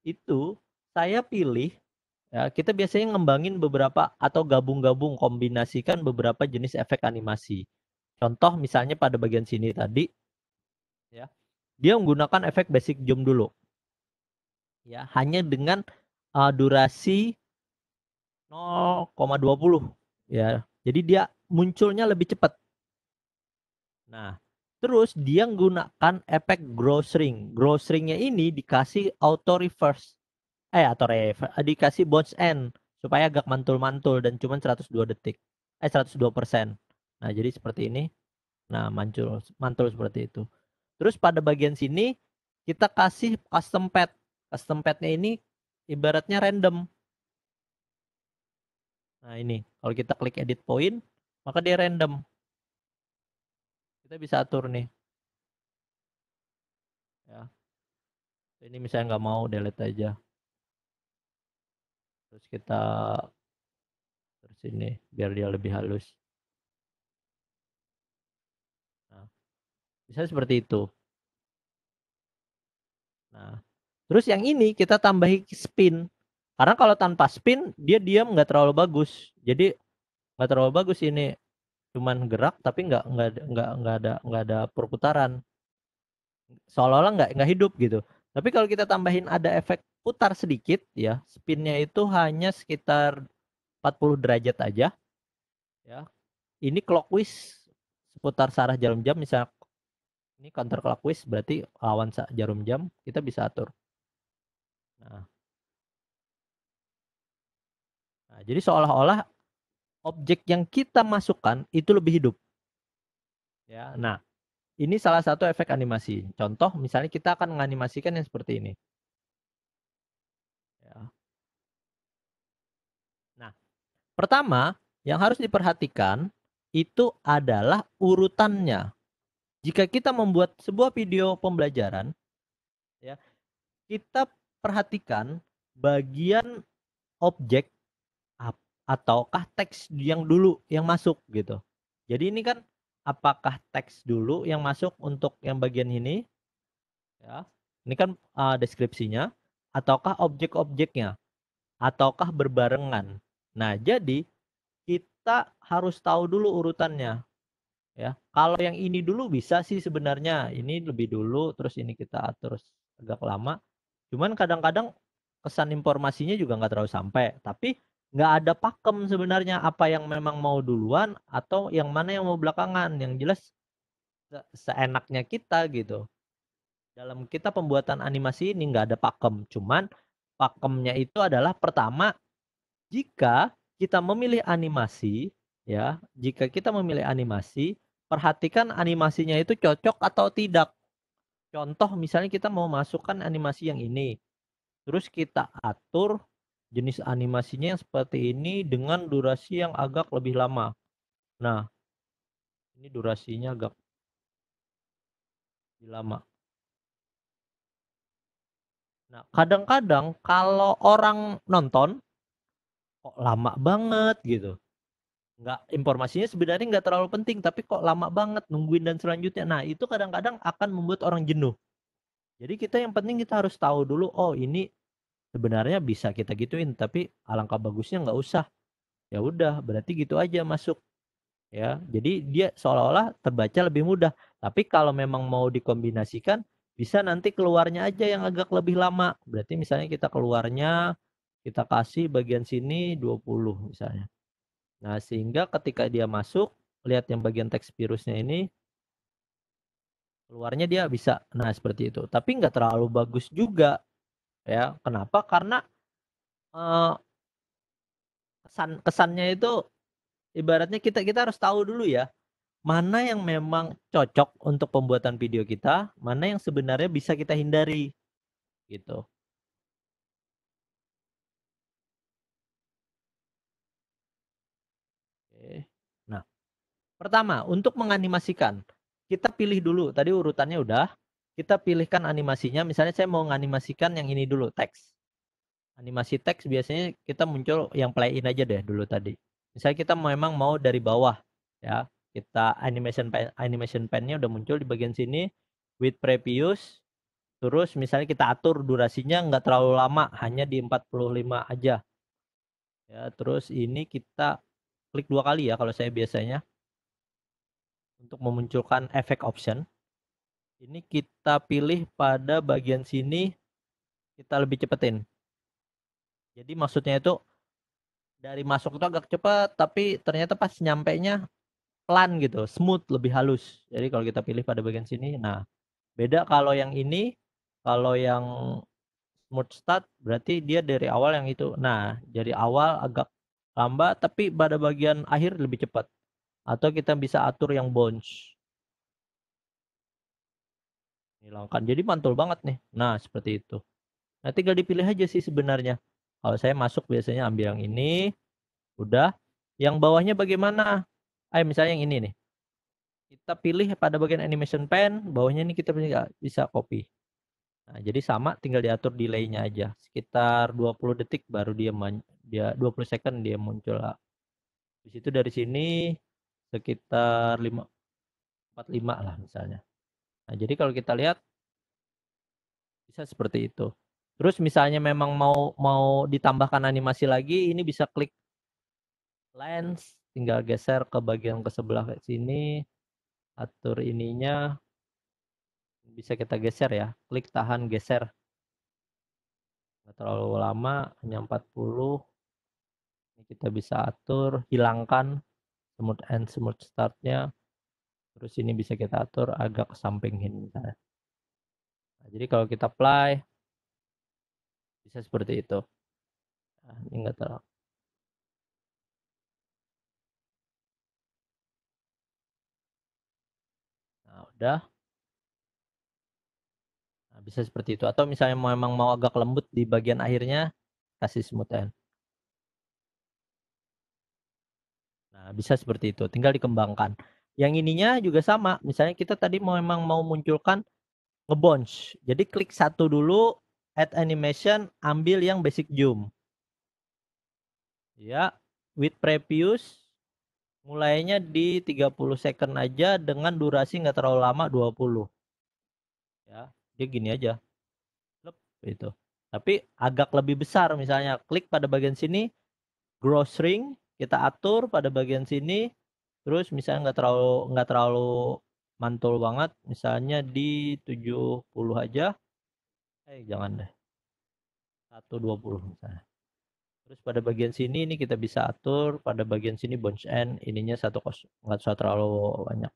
itu saya pilih ya, kita biasanya ngembangin beberapa atau gabung-gabung kombinasikan beberapa jenis efek animasi. Contoh misalnya pada bagian sini tadi ya, dia menggunakan efek basic zoom dulu. Ya, hanya dengan durasi 0,20 ya. Jadi dia munculnya lebih cepat. Nah, terus dia menggunakan efek grow shrink. Grow shrinknya ini dikasih auto reverse. Dikasih bounce end supaya agak mantul-mantul dan cuma 102 detik. 102%. Nah, jadi seperti ini. Nah, mantul seperti itu. Terus pada bagian sini kita kasih custom pad. Custom padnya ini ibaratnya random. Nah, ini kalau kita klik edit point, maka dia random. Kita bisa atur nih. Ya. Ini misalnya nggak mau, delete aja. Terus kita terus ini biar dia lebih halus. Nah, bisa seperti itu. Nah, terus yang ini kita tambahi spin. Karena kalau tanpa spin dia diam nggak terlalu bagus. Jadi nggak terlalu bagus ini. Cuman gerak tapi nggak ada perputaran. Seolah-olah nggak hidup gitu. Tapi kalau kita tambahin ada efek putar sedikit ya, spinnya itu hanya sekitar 40 derajat aja ya. Ini clockwise seputar searah jarum jam, misal ini counter clockwise berarti lawan jarum jam, kita bisa atur. Nah, jadi seolah-olah objek yang kita masukkan itu lebih hidup. Ya. Nah, ini salah satu efek animasi. Contoh misalnya kita akan menganimasikan yang seperti ini. Ya. Nah, pertama yang harus diperhatikan itu adalah urutannya. Jika kita membuat sebuah video pembelajaran, ya, kita perhatikan bagian objek ataukah teks yang dulu yang masuk gitu. Jadi ini kan apakah teks dulu yang masuk untuk yang bagian ini, ya. Ini kan deskripsinya, ataukah objek-objeknya, ataukah berbarengan. Nah, jadi kita harus tahu dulu urutannya. Ya, kalau yang ini dulu bisa sih sebenarnya, ini lebih dulu, terus ini kita atur agak lama. Cuman kadang-kadang kesan informasinya juga nggak terlalu sampai, tapi nggak ada pakem sebenarnya apa yang memang mau duluan atau yang mana yang mau belakangan. Yang jelas seenaknya kita gitu. Dalam kita pembuatan animasi ini nggak ada pakem, cuman pakemnya itu adalah pertama, jika kita memilih animasi, ya, jika kita memilih animasi, perhatikan animasinya itu cocok atau tidak. Contoh misalnya kita mau masukkan animasi yang ini, terus kita atur jenis animasinya yang seperti ini dengan durasi yang agak lebih lama. Nah, ini durasinya agak lebih lama. Nah, kadang-kadang kalau orang nonton kok lama banget gitu. Informasinya sebenarnya nggak terlalu penting, tapi kok lama banget nungguin dan selanjutnya. Nah, itu kadang-kadang akan membuat orang jenuh. Jadi kita yang penting kita harus tahu dulu, oh ini sebenarnya bisa kita gituin, tapi alangkah bagusnya nggak usah. Ya udah, berarti gitu aja masuk. Ya, jadi dia seolah-olah terbaca lebih mudah. Tapi kalau memang mau dikombinasikan, bisa nanti keluarnya aja yang agak lebih lama. Berarti misalnya kita keluarnya, kita kasih bagian sini 20 misalnya. Nah, sehingga ketika dia masuk, lihat yang bagian teks virusnya ini, keluarnya dia bisa. Nah, seperti itu. Tapi nggak terlalu bagus juga. Ya, kenapa? Karena eh, kesannya itu ibaratnya kita harus tahu dulu ya, mana yang memang cocok untuk pembuatan video kita, mana yang sebenarnya bisa kita hindari gitu. Oke. Nah, pertama untuk menganimasikan, kita pilih dulu, tadi urutannya udah, kita pilihkan animasinya, misalnya saya mau menganimasikan yang ini dulu, teks. Animasi teks biasanya kita muncul yang play in aja deh dulu tadi. Misalnya kita memang mau dari bawah ya, kita animation pen-nya udah muncul di bagian sini with previous. Terus misalnya kita atur durasinya nggak terlalu lama, hanya di 45 aja. Ya, terus ini kita klik 2 kali ya kalau saya biasanya untuk memunculkan efek option. Ini kita pilih pada bagian sini, kita lebih cepetin. Jadi maksudnya itu dari masuk itu agak cepat, tapi ternyata pas nyampenya pelan gitu, smooth, lebih halus. Jadi kalau kita pilih pada bagian sini, nah beda kalau yang ini, kalau yang smooth start berarti dia dari awal yang itu. Nah, dari awal agak lambat, tapi pada bagian akhir lebih cepat. Atau kita bisa atur yang bounce. Hilangkan. Jadi mantul banget nih. Nah, seperti itu. Nah, tinggal dipilih aja sih sebenarnya. Kalau saya masuk biasanya ambil yang ini, udah. Yang bawahnya bagaimana? Misalnya yang ini nih. Kita pilih pada bagian animation pen, bawahnya ini kita bisa copy. Nah, jadi sama tinggal diatur delay-nya aja. Sekitar 20 detik baru dia 20 second dia muncul. Di situ dari sini sekitar 45 lah misalnya. Nah, jadi kalau kita lihat bisa seperti itu. Terus misalnya memang mau ditambahkan animasi lagi, ini bisa klik lens, tinggal geser ke bagian ke sebelah kayak sini, atur ininya, bisa kita geser ya, klik tahan geser. Nggak terlalu lama, hanya 40. Ini kita bisa atur, hilangkan smooth end smooth startnya. Terus ini bisa kita atur agak ke sampingin misalnya. Nah, jadi kalau kita play bisa seperti itu. Nah, ini enggak terlalu. Nah, udah. Nah, bisa seperti itu. Atau misalnya memang mau agak lembut di bagian akhirnya, kasih smooth end. Nah, bisa seperti itu. Tinggal dikembangkan. Yang ininya juga sama. Misalnya kita tadi memang mau munculkan ngebounce. Jadi klik satu dulu, add animation, ambil yang basic zoom. Ya, with previous mulainya di 30 second aja dengan durasi nggak terlalu lama 20. Ya, dia gini aja. Itu. Tapi agak lebih besar misalnya klik pada bagian sini grow shrink, kita atur pada bagian sini, terus misalnya nggak terlalu mantul banget, misalnya di 70 aja. Jangan deh. 120 misalnya. Terus pada bagian sini ini kita bisa atur pada bagian sini bounce end ininya 1 nggak usah terlalu banyak.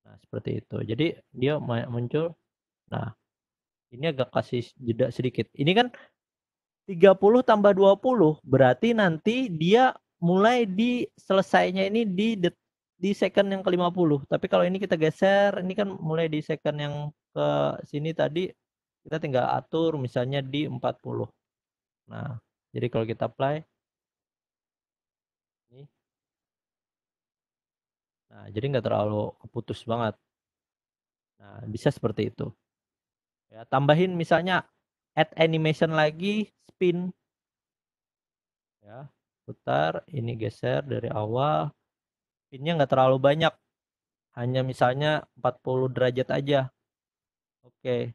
Nah, seperti itu. Jadi dia muncul. Nah, ini agak kasih jeda sedikit. Ini kan 30 tambah 20 berarti nanti dia mulai di selesainya ini di second yang ke-50. Tapi kalau ini kita geser, ini kan mulai di second yang ke sini tadi kita tinggal atur misalnya di 40. Nah, jadi kalau kita play ini. Nah, jadi nggak terlalu keputus banget. Nah, bisa seperti itu. Ya, tambahin misalnya add animation lagi, spin. Ya, putar, ini geser dari awal. Spinnya nggak terlalu banyak. Hanya misalnya 40 derajat aja. Oke.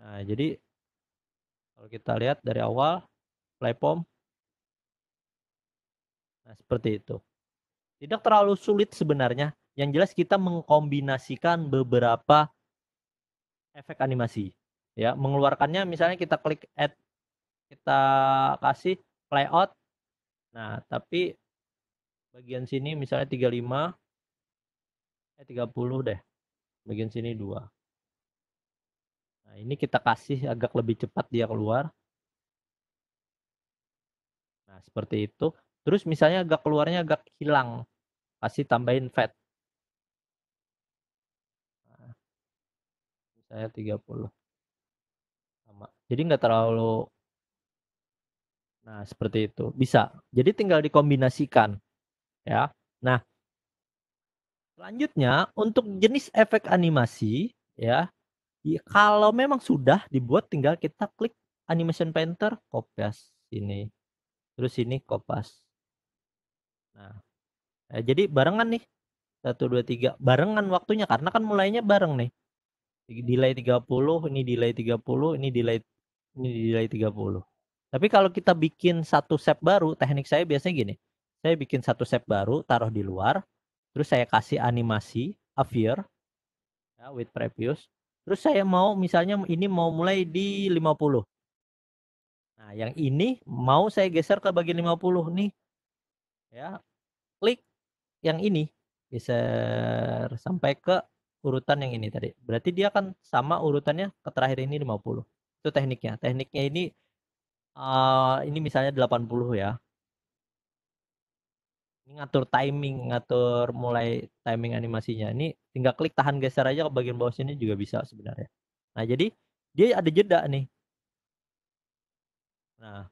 Nah, jadi kalau kita lihat dari awal, platform. Nah, seperti itu. Tidak terlalu sulit sebenarnya. Yang jelas kita mengkombinasikan beberapa efek animasi. Ya, mengeluarkannya misalnya kita klik add, kita kasih playout. Nah, tapi bagian sini misalnya 35, 30 deh. Bagian sini 2. Nah, ini kita kasih agak lebih cepat dia keluar. Nah, seperti itu. Terus misalnya agak keluarnya agak hilang, kasih tambahin fat. Nah, misalnya 30 sama. Jadi nggak terlalu, nah seperti itu. Bisa. Jadi tinggal dikombinasikan ya. Nah, selanjutnya untuk jenis efek animasi ya, kalau memang sudah dibuat tinggal kita klik Animation Painter, kopas ini. Terus ini kopas. Nah, jadi barengan nih. 1 2 3 barengan waktunya karena kan mulainya bareng nih. Delay 30, ini delay 30, ini delay 30. Tapi kalau kita bikin satu shape baru, teknik saya biasanya gini. Saya bikin satu shape baru, taruh di luar, terus saya kasih animasi appear ya, with previous. Terus saya mau misalnya ini mau mulai di 50. Nah, yang ini mau saya geser ke bagian 50 nih. Ya, klik yang ini, geser sampai ke urutan yang ini tadi. Berarti dia akan sama urutannya ke terakhir ini 50. Itu tekniknya. Tekniknya ini misalnya 80 ya. Ini ngatur timing, ngatur mulai timing animasinya. Ini tinggal klik tahan geser aja ke bagian bawah sini juga bisa sebenarnya. Nah, jadi dia ada jeda nih. Nah,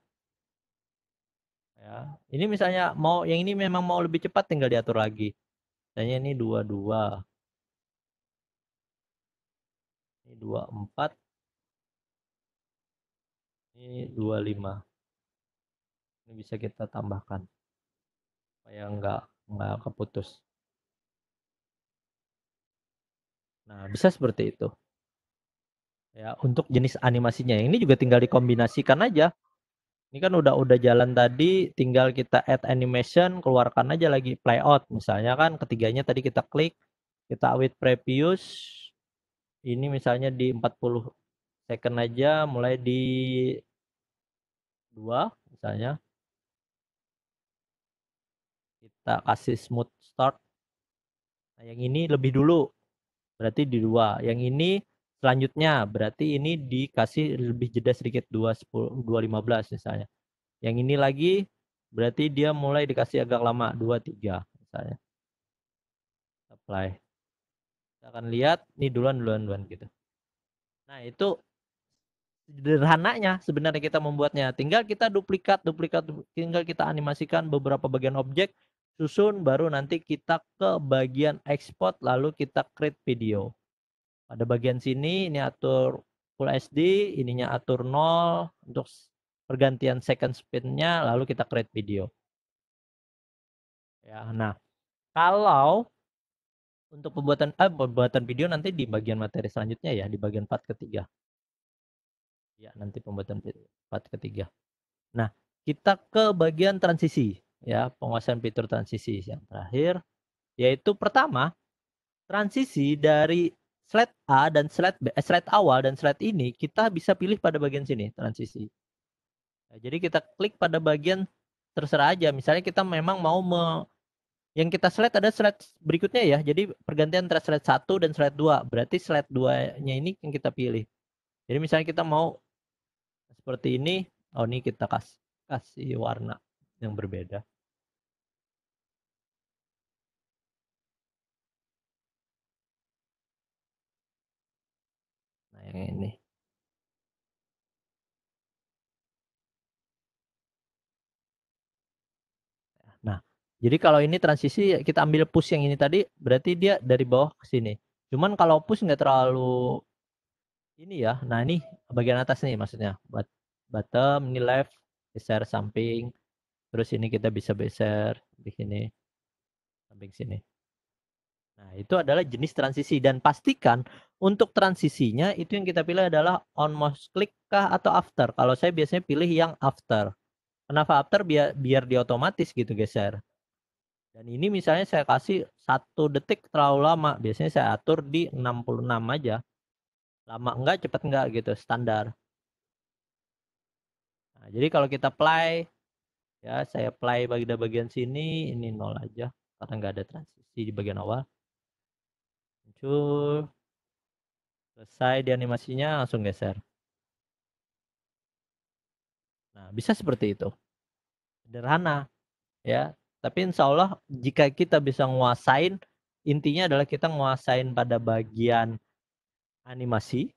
ya. Ini misalnya mau yang ini memang mau lebih cepat tinggal diatur lagi. Misalnya ini 22. Ini 24. Ini 25. Ini bisa kita tambahkan supaya nggak keputus. Nah, bisa seperti itu. Ya, untuk jenis animasinya. Ini juga tinggal dikombinasikan aja. Ini kan udah jalan tadi, tinggal kita add animation, keluarkan aja lagi playout. Misalnya kan ketiganya tadi kita klik, kita with previous. Ini misalnya di 40 second aja, mulai di 2 misalnya. Kita kasih smooth start. Nah, yang ini lebih dulu, berarti di 2. Yang ini selanjutnya, berarti ini dikasih lebih jeda sedikit, 2.15 misalnya. Yang ini lagi, berarti dia mulai dikasih agak lama, 2.3 misalnya. Apply. Kita akan lihat, ini duluan gitu. Nah, itu sederhananya sebenarnya kita membuatnya. Tinggal kita duplikat, tinggal kita animasikan beberapa bagian objek, susun, baru nanti kita ke bagian export, lalu kita create video. Pada bagian sini, ini atur Full HD, ininya atur 0, untuk pergantian second speed-nya, lalu kita create video. Ya, nah, kalau untuk pembuatan video nanti di bagian materi selanjutnya ya, di bagian part ketiga. Ya, nanti pembuatan part ketiga. Nah, kita ke bagian transisi ya, penguasaan fitur transisi yang terakhir, yaitu pertama, transisi dari slide A dan slide B, slide awal dan slide ini kita bisa pilih pada bagian sini transisi. Nah, jadi kita klik pada bagian terserah aja. Misalnya kita memang mau yang kita slide ada slide berikutnya ya. Jadi pergantian antara slide 1 dan slide 2. Berarti slide 2-nya ini yang kita pilih. Jadi misalnya kita mau seperti ini, oh ini kita kasih warna yang berbeda. Nah, yang ini. Nah, jadi kalau ini transisi kita ambil push yang ini tadi, berarti dia dari bawah ke sini. Cuman kalau push nggak terlalu ini ya. Nah, ini bagian atas nih maksudnya. Bottom, ini left, geser samping. Terus ini kita bisa geser di sini, samping sini. Nah, itu adalah jenis transisi. Dan pastikan untuk transisinya itu yang kita pilih adalah on mouse click kah atau after. Kalau saya biasanya pilih yang after. Kenapa after? Biar dia otomatis gitu geser. Dan ini misalnya saya kasih 1 detik terlalu lama. Biasanya saya atur di 66 aja. Lama enggak, cepat enggak gitu, standar. Nah, jadi kalau kita play, ya saya play bagian sini, ini 0 aja. Karena enggak ada transisi di bagian awal. Muncul. Selesai di animasinya, langsung geser. Nah, bisa seperti itu. Sederhana. ya. Tapi insya Allah jika kita bisa nguasain, intinya adalah kita nguasain pada bagian animasi,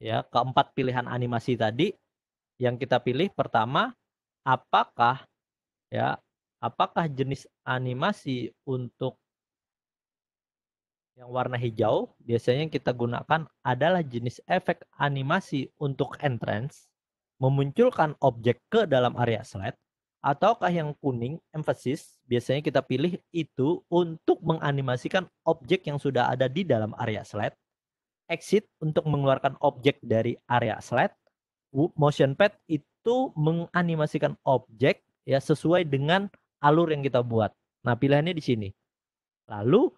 ya, keempat pilihan animasi tadi yang kita pilih. Pertama, apakah ya, apakah jenis animasi untuk yang warna hijau biasanya yang kita gunakan adalah jenis efek animasi untuk entrance, memunculkan objek ke dalam area slide, ataukah yang kuning emphasis biasanya kita pilih itu untuk menganimasikan objek yang sudah ada di dalam area slide, exit untuk mengeluarkan objek dari area slide, motion pad itu menganimasikan objek ya sesuai dengan alur yang kita buat. Nah, pilihannya di sini. Lalu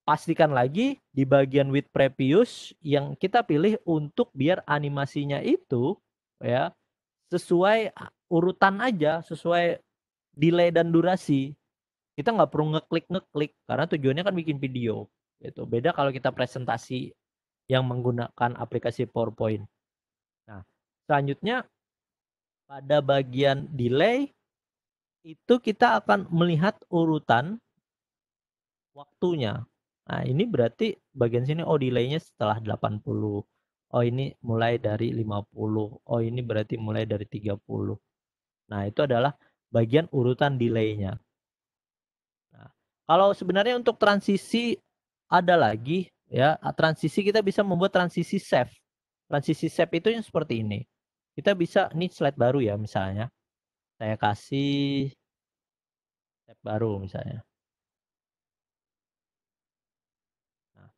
pastikan lagi di bagian with previous yang kita pilih untuk biar animasinya itu ya sesuai urutan aja, sesuai delay dan durasi. Kita nggak perlu ngeklik karena tujuannya kan bikin video gitu. Beda kalau kita presentasi yang menggunakan aplikasi PowerPoint. Nah, selanjutnya pada bagian delay itu kita akan melihat urutan waktunya. Nah, ini berarti bagian sini delaynya setelah 80. Oh, ini mulai dari 50. Oh, ini berarti mulai dari 30. Nah, itu adalah bagian urutan delaynya. Nah, kalau sebenarnya untuk transisi ada lagi ya, transisi kita bisa membuat transisi save. Transisi save itu yang seperti ini. Kita bisa ini slide baru ya misalnya. Saya kasih save baru misalnya. Nah,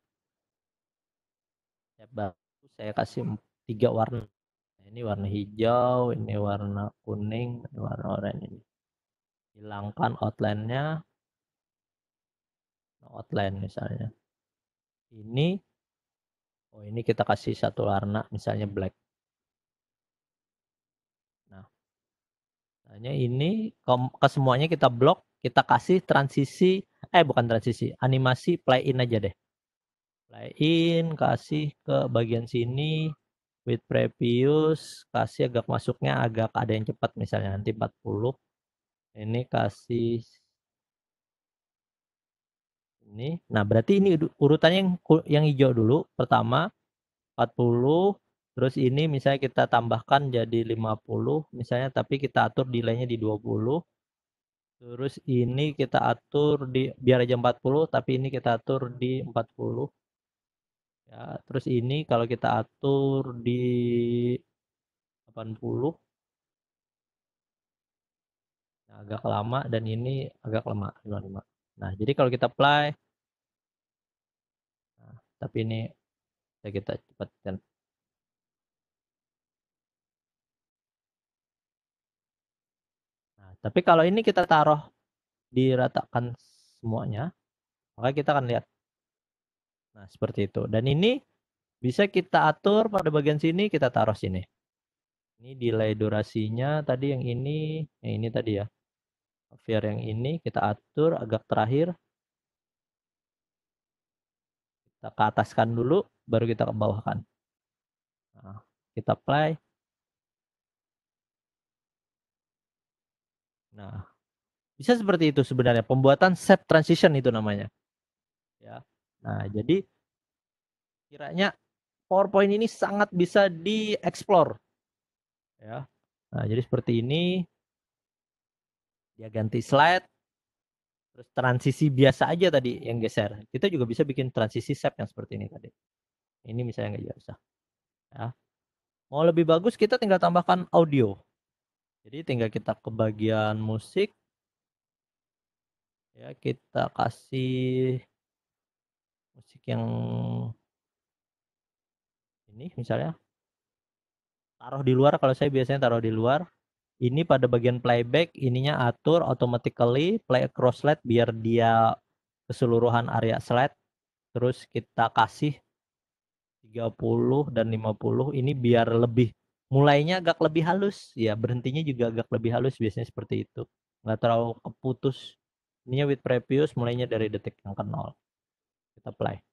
save baru saya kasih 3 warna. Ini warna hijau, ini warna kuning, ini warna oranye ini. Hilangkan outline-nya. Outline misalnya. Ini ini kita kasih satu warna misalnya black. Nah, hanya ini ke semuanya kita blok, kita kasih transisi bukan transisi, animasi play in aja deh. Play in, kasih ke bagian sini with previous, kasih agak masuknya agak ada yang cepat misalnya nanti 40. Ini kasih ini. Nah, berarti ini urutannya yang hijau dulu. Pertama 40, terus ini misalnya kita tambahkan jadi 50 misalnya, tapi kita atur delaynya di 20. Terus ini kita atur di biar aja 40, tapi ini kita atur di 40. Ya, terus ini kalau kita atur di 80. Nah, agak lama dan ini agak lama 55. Nah, jadi kalau kita play tapi ini kita cepatkan. Nah, tapi kalau ini kita taruh diratakan semuanya, maka kita akan lihat. Nah, seperti itu. Dan ini bisa kita atur pada bagian sini, kita taruh sini. Ini delay durasinya tadi yang ini tadi ya. Biar yang ini kita atur agak terakhir. Kita ke ataskan dulu, baru kita ke bawahkan. Nah, kita play. Nah, bisa seperti itu sebenarnya. Pembuatan set transition itu namanya. Ya. Nah, jadi kiranya PowerPoint ini sangat bisa dieksplor. Ya. Nah, jadi seperti ini. Dia ganti slide. Terus transisi biasa aja tadi yang geser. Kita juga bisa bikin transisi shape yang seperti ini tadi. Ini misalnya nggak usah. Ya. Mau lebih bagus kita tinggal tambahkan audio. Jadi tinggal kita ke bagian musik. Ya, kita kasih musik yang ini misalnya. Taruh di luar, kalau saya biasanya taruh di luar. Ini pada bagian playback, ininya atur automatically play across slide biar dia keseluruhan area slide. Terus kita kasih 30 dan 50 ini biar lebih mulainya agak lebih halus ya, berhentinya juga agak lebih halus biasanya seperti itu, nggak terlalu keputus. Ininya with previous mulainya dari detik yang ke-0. Kita play.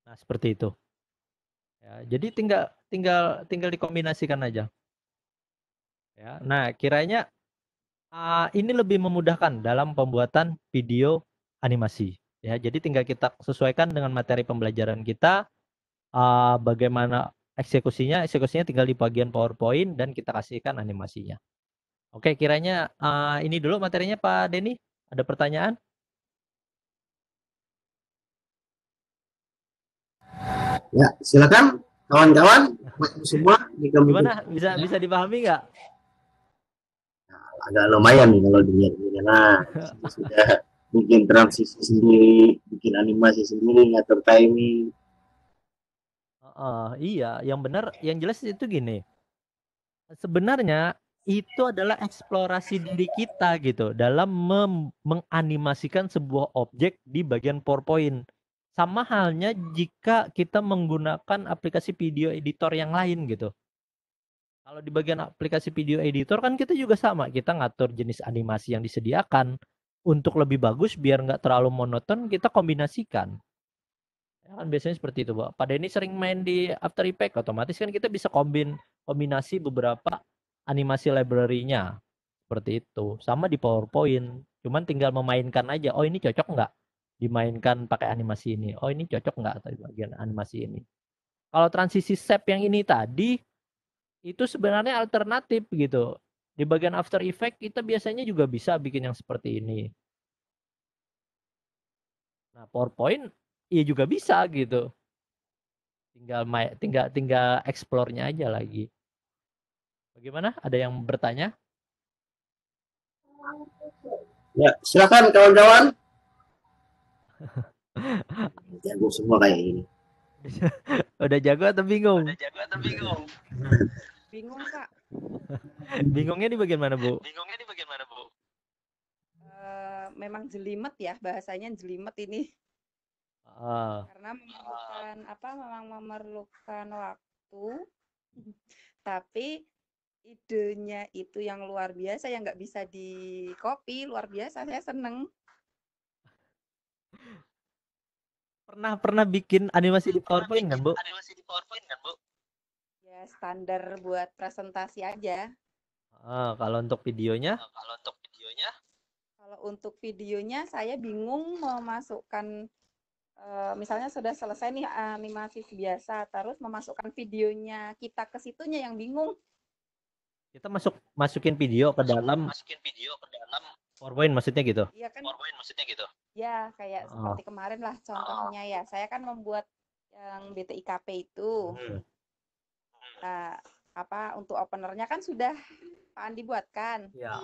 Nah, seperti itu. Ya, jadi tinggal dikombinasikan aja. Ya. Nah, kiranya ini lebih memudahkan dalam pembuatan video animasi. Ya, jadi tinggal kita sesuaikan dengan materi pembelajaran kita, bagaimana eksekusinya. Eksekusinya tinggal di bagian PowerPoint dan kita kasihkan animasinya. Oke, kiranya ini dulu materinya Pak Denny. Ada pertanyaan? Ya, silakan kawan-kawan semua jika Gimana? Bisa dipahami nggak? agak lumayan nih kalau dilihat ini. Nah, sudah bikin transisi sendiri, bikin animasi sendiri, ngatur timing. Iya, yang benar, yang jelas itu gini. Sebenarnya itu adalah eksplorasi diri kita gitu dalam menganimasikan sebuah objek di bagian PowerPoint. Sama halnya jika kita menggunakan aplikasi video editor yang lain gitu. Kalau di bagian aplikasi video editor kan kita juga sama, kita ngatur jenis animasi yang disediakan. Untuk lebih bagus biar nggak terlalu monoton, kita kombinasikan. Ya kan biasanya seperti itu, Pak. Pada ini sering main di After Effects, otomatis kan kita bisa kombinasi beberapa animasi library-nya. Seperti itu. Sama di PowerPoint. Cuman tinggal memainkan aja. Oh, ini cocok nggak dimainkan pakai animasi ini? Oh, ini cocok nggak di bagian animasi ini? Kalau transisi shape yang ini tadi, itu sebenarnya alternatif gitu. Di bagian After Effects kita biasanya juga bisa bikin yang seperti ini. Nah, PowerPoint ya juga bisa gitu. Tinggal explore-nya aja lagi. Bagaimana? Ada yang bertanya? Ya, silakan kawan-kawan. Jago semua kayak ini. Udah jago atau bingung? Bingung, Kak. Bingungnya di bagian mana, Bu? Memang jelimet ya, bahasanya jelimet ini. Karena memang memerlukan waktu. Tapi idenya itu yang luar biasa, yang nggak bisa di copy, luar biasa. Saya seneng. Pernah bikin animasi di PowerPoint kan, Bu? Ya, standar buat presentasi aja. Kalau untuk videonya? Kalau untuk videonya saya bingung memasukkan, misalnya sudah selesai nih animasi biasa, terus memasukkan videonya kita ke situnya yang bingung. Kita masukin video ke dalam PowerPoint maksudnya gitu? Iya kan? Ya, kayak seperti kemarin lah contohnya ya. Saya kan membuat yang BTIKP itu. Nah, untuk openernya kan sudah Pak Andi buatkan. Ya.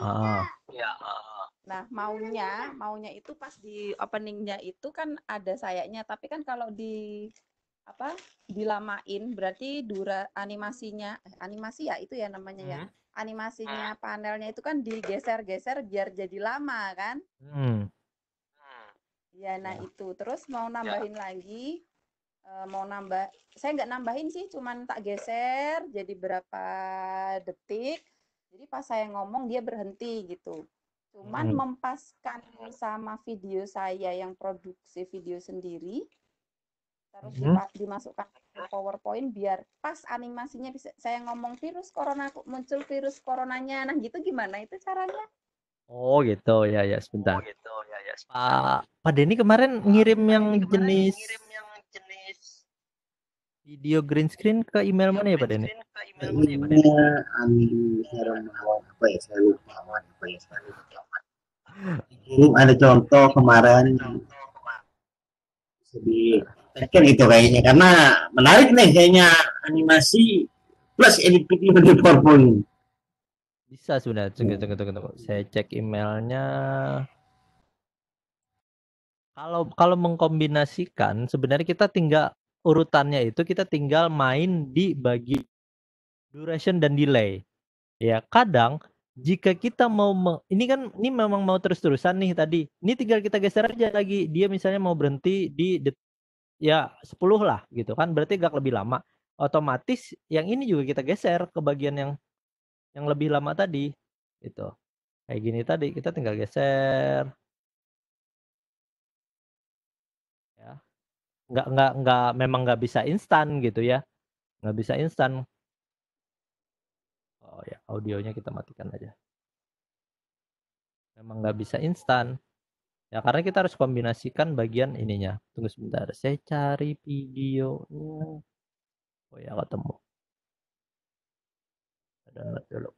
Nah, maunya itu pas di openingnya itu kan ada sayapnya, tapi kan kalau dilamain berarti animasinya, animasi ya itu ya namanya ya. Animasinya panelnya itu kan digeser-geser biar jadi lama kan. Ya, nah itu. Terus mau nambahin lagi, saya nggak nambahin sih, cuman tak geser jadi berapa detik. Jadi pas saya ngomong dia berhenti gitu. Cuman mempaskan sama video saya yang produksi video sendiri, terus dimasukkan ke PowerPoint biar pas animasinya bisa saya ngomong muncul virus coronanya. Nah, gitu gimana itu caranya? Oh gitu ya sebentar. Pak Denny kemarin ngirim yang jenis video green screen ke email mana ya Pak Denny? Email Andi Hermawan apa ya, saya lupa. Kirim ada contoh kemarin. Bisa kan itu kayaknya, karena menarik nih kayaknya animasi plus edit video di PowerPoint. Bisa sebenarnya. Tunggu. Saya cek emailnya. Kalau mengkombinasikan sebenarnya kita tinggal urutannya itu kita tinggal main di bagi duration dan delay. Ya, kadang jika kita mau ini memang mau terus-terusan nih tadi. Ini tinggal kita geser aja lagi. Dia misalnya mau berhenti di 10 lah gitu kan. Berarti agak lebih lama. Otomatis yang ini juga kita geser ke bagian yang lebih lama tadi. Gitu. Kayak gini tadi kita tinggal geser. Ya. Memang nggak bisa instan gitu ya. nggak bisa instan. Oh ya, audionya kita matikan aja. Memang nggak bisa instan. Ya karena kita harus kombinasikan bagian ininya. Tunggu sebentar, saya cari videonya. Oh ya, ketemu. Download dulu.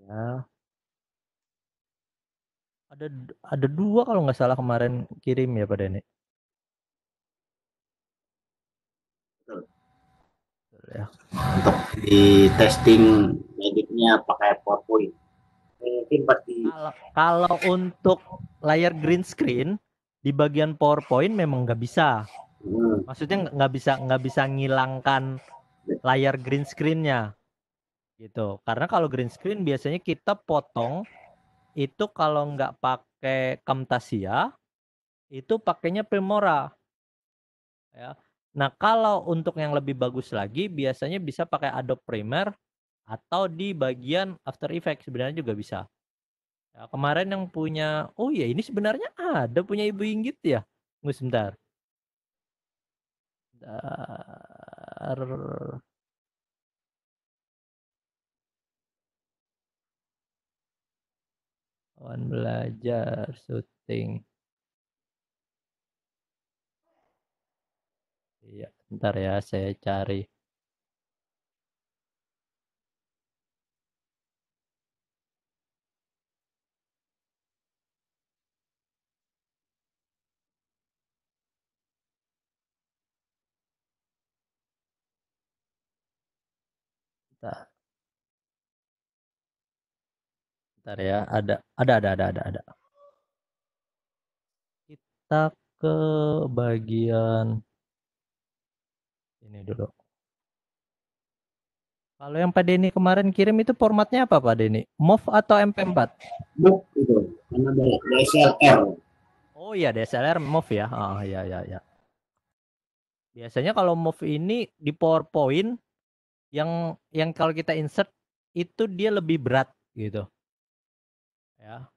Ya. Ada dua kalau nggak salah kemarin kirim ya Pak Deni. Betul. Betul ya. Untuk di testing editnya pakai PowerPoint. Mungkin pasti Kalau untuk layar green screen di bagian PowerPoint memang nggak bisa. Maksudnya nggak bisa ngilangkan layar green screen-nya gitu. Karena kalau green screen biasanya kita potong itu kalau nggak pakai Camtasia itu pakainya Filmora ya. Nah, kalau untuk yang lebih bagus lagi biasanya bisa pakai Adobe Premiere atau di bagian After Effects sebenarnya juga bisa. Ya, kemarin yang punya, oh ya ini sebenarnya ada punya Ibu Inggit ya. Tunggu sebentar. Bentar. Kawan belajar syuting. Iya, bentar ya saya cari. Bentar, bentar ya. Ada. Kita ke bagian ini dulu. Kalau yang Pak Denny kemarin kirim itu formatnya apa Pak Denny? MOV atau MP4? MOV itu, karena dari DSLR. Oh iya DSLR MOV ya. Oh ya. Biasanya kalau MOV ini di PowerPoint yang kalau kita insert itu dia lebih berat gitu. Ya.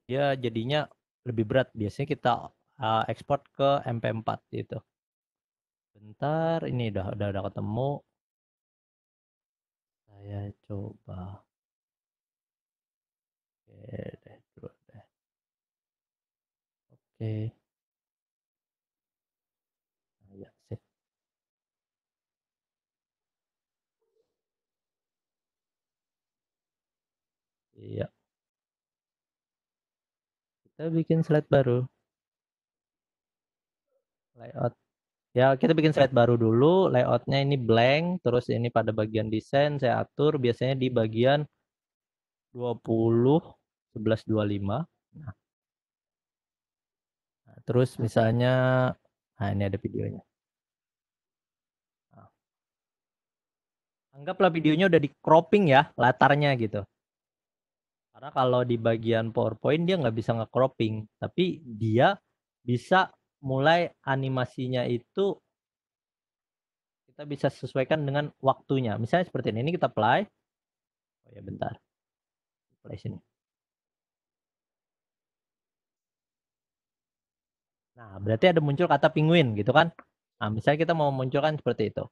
Dia jadinya lebih berat. Biasanya kita ekspor ke MP4 gitu. Bentar, ini udah ketemu. Saya coba. Oke deh, dulu deh. Oke. Nah, ya, sip. Iya, kita bikin slide baru. Layout. Ya, kita bikin slide baru dulu. Layoutnya ini blank. Terus ini pada bagian desain saya atur. Biasanya di bagian 20, 11, 25. Nah, terus misalnya, nah ini ada videonya. Nah, anggaplah videonya udah di cropping ya, latarnya gitu. Karena kalau di bagian PowerPoint dia nggak bisa nge-cropping. Tapi dia bisa mulai animasinya itu kita bisa sesuaikan dengan waktunya. Misalnya seperti ini kita play. Oh ya bentar. Play sini. Nah, berarti ada muncul kata penguin gitu kan. Nah, misalnya kita mau munculkan seperti itu.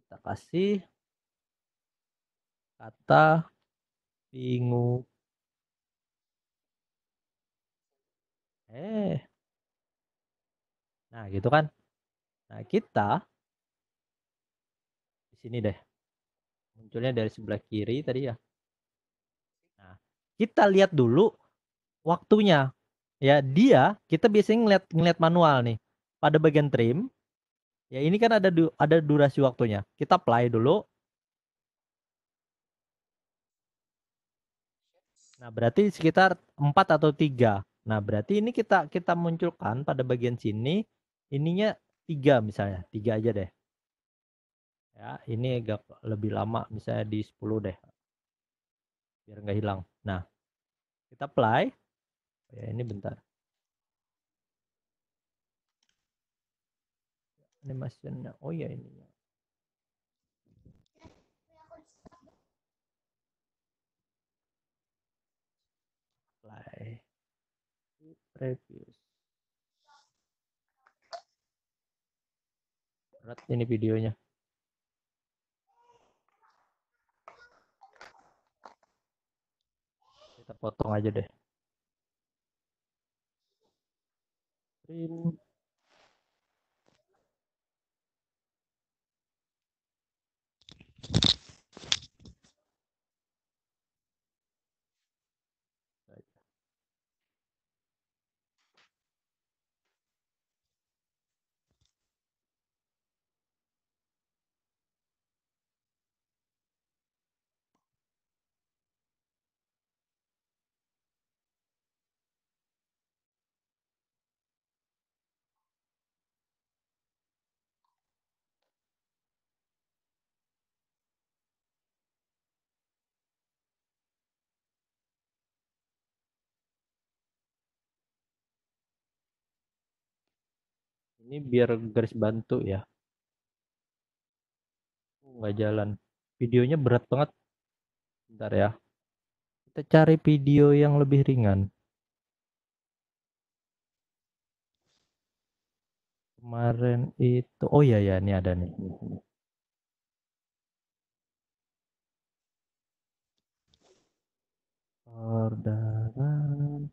Kita kasih kata pingu. Nah, gitu kan. Nah, kita di sini deh. Munculnya dari sebelah kiri tadi ya. Nah, kita lihat dulu waktunya. Ya, kita biasanya ngeliat manual nih. Pada bagian trim, ya ini kan ada durasi waktunya. Kita play dulu. Nah, berarti sekitar 4 atau 3. Nah, berarti ini kita munculkan pada bagian sini ininya 3 misalnya. 3 aja deh. Ya, ini agak lebih lama misalnya di 10 deh. Biar nggak hilang. Nah, kita play. Ya, ini bentar. Animationnya. Oh ya ini. Play. Previous. Berat ini videonya. Kita potong aja deh. Print. Ini biar garis bantu ya. Nggak jalan. Videonya berat banget. Bentar ya. Kita cari video yang lebih ringan. Kemarin itu, oh iya ya, ini ada nih. Orderan.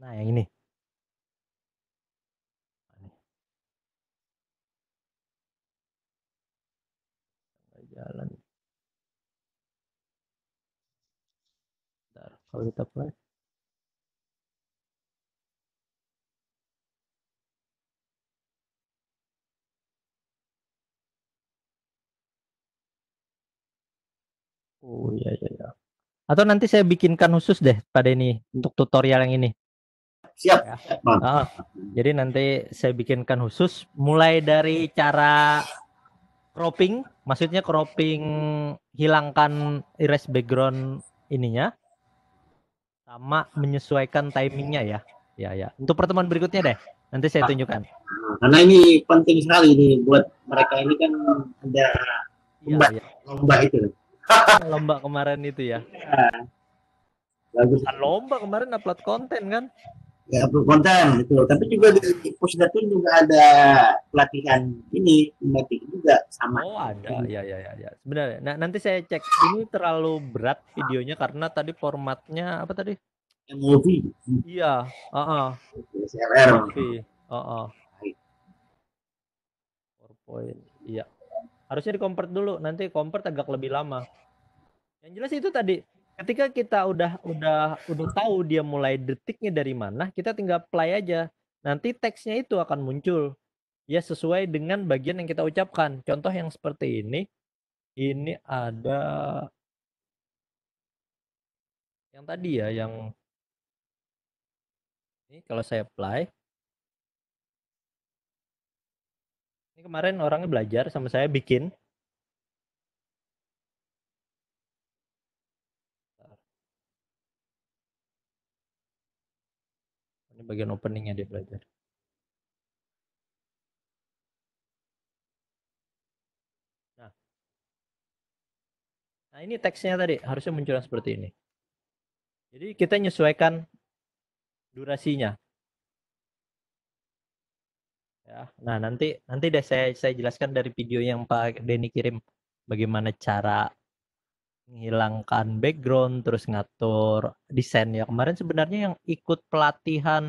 Nah, yang ini. Nggak jalan. Bentar, kalau kita play. Oh iya iya iya. Atau nanti saya bikinkan khusus deh pada ini untuk tutorial yang ini. Siap, Ya. Bang. Jadi nanti saya bikinkan khusus mulai dari cara cropping, maksudnya cropping hilangkan erase background ininya sama menyesuaikan timingnya ya. Ya ya. Untuk pertemuan berikutnya deh. Nanti saya tunjukkan. Karena ini penting sekali nih buat mereka ini kan ada Iya, iya. lomba itu. Lomba kemarin itu ya. Bagus. Bukan lomba kemarin upload konten kan? Ya, konten itu. Tapi juga di Pusdatun juga ada pelatihan ini, batik juga sama. Oh ada, ya ya ya ya. Sebenarnya. Nah nanti saya cek. Ini terlalu berat videonya karena tadi formatnya apa tadi? MOV. Iya, SLR. PowerPoint. Iya. Harusnya di convert dulu. Nanti convert agak lebih lama. Yang jelas itu tadi. Ketika kita udah tahu dia mulai detiknya dari mana, kita tinggal play aja. Nanti teksnya itu akan muncul. Ya sesuai dengan bagian yang kita ucapkan. Contoh yang seperti ini. Ini ada yang tadi ya, yang ini kalau saya apply. Ini kemarin orangnya belajar sama saya bikin. Ini bagian openingnya dia belajar. Nah ini teksnya tadi harusnya muncul seperti ini. Jadi kita menyesuaikan durasinya. Ya, nah nanti deh saya jelaskan dari video yang Pak Denny kirim bagaimana cara menghilangkan background terus ngatur desain ya. Kemarin sebenarnya yang ikut pelatihan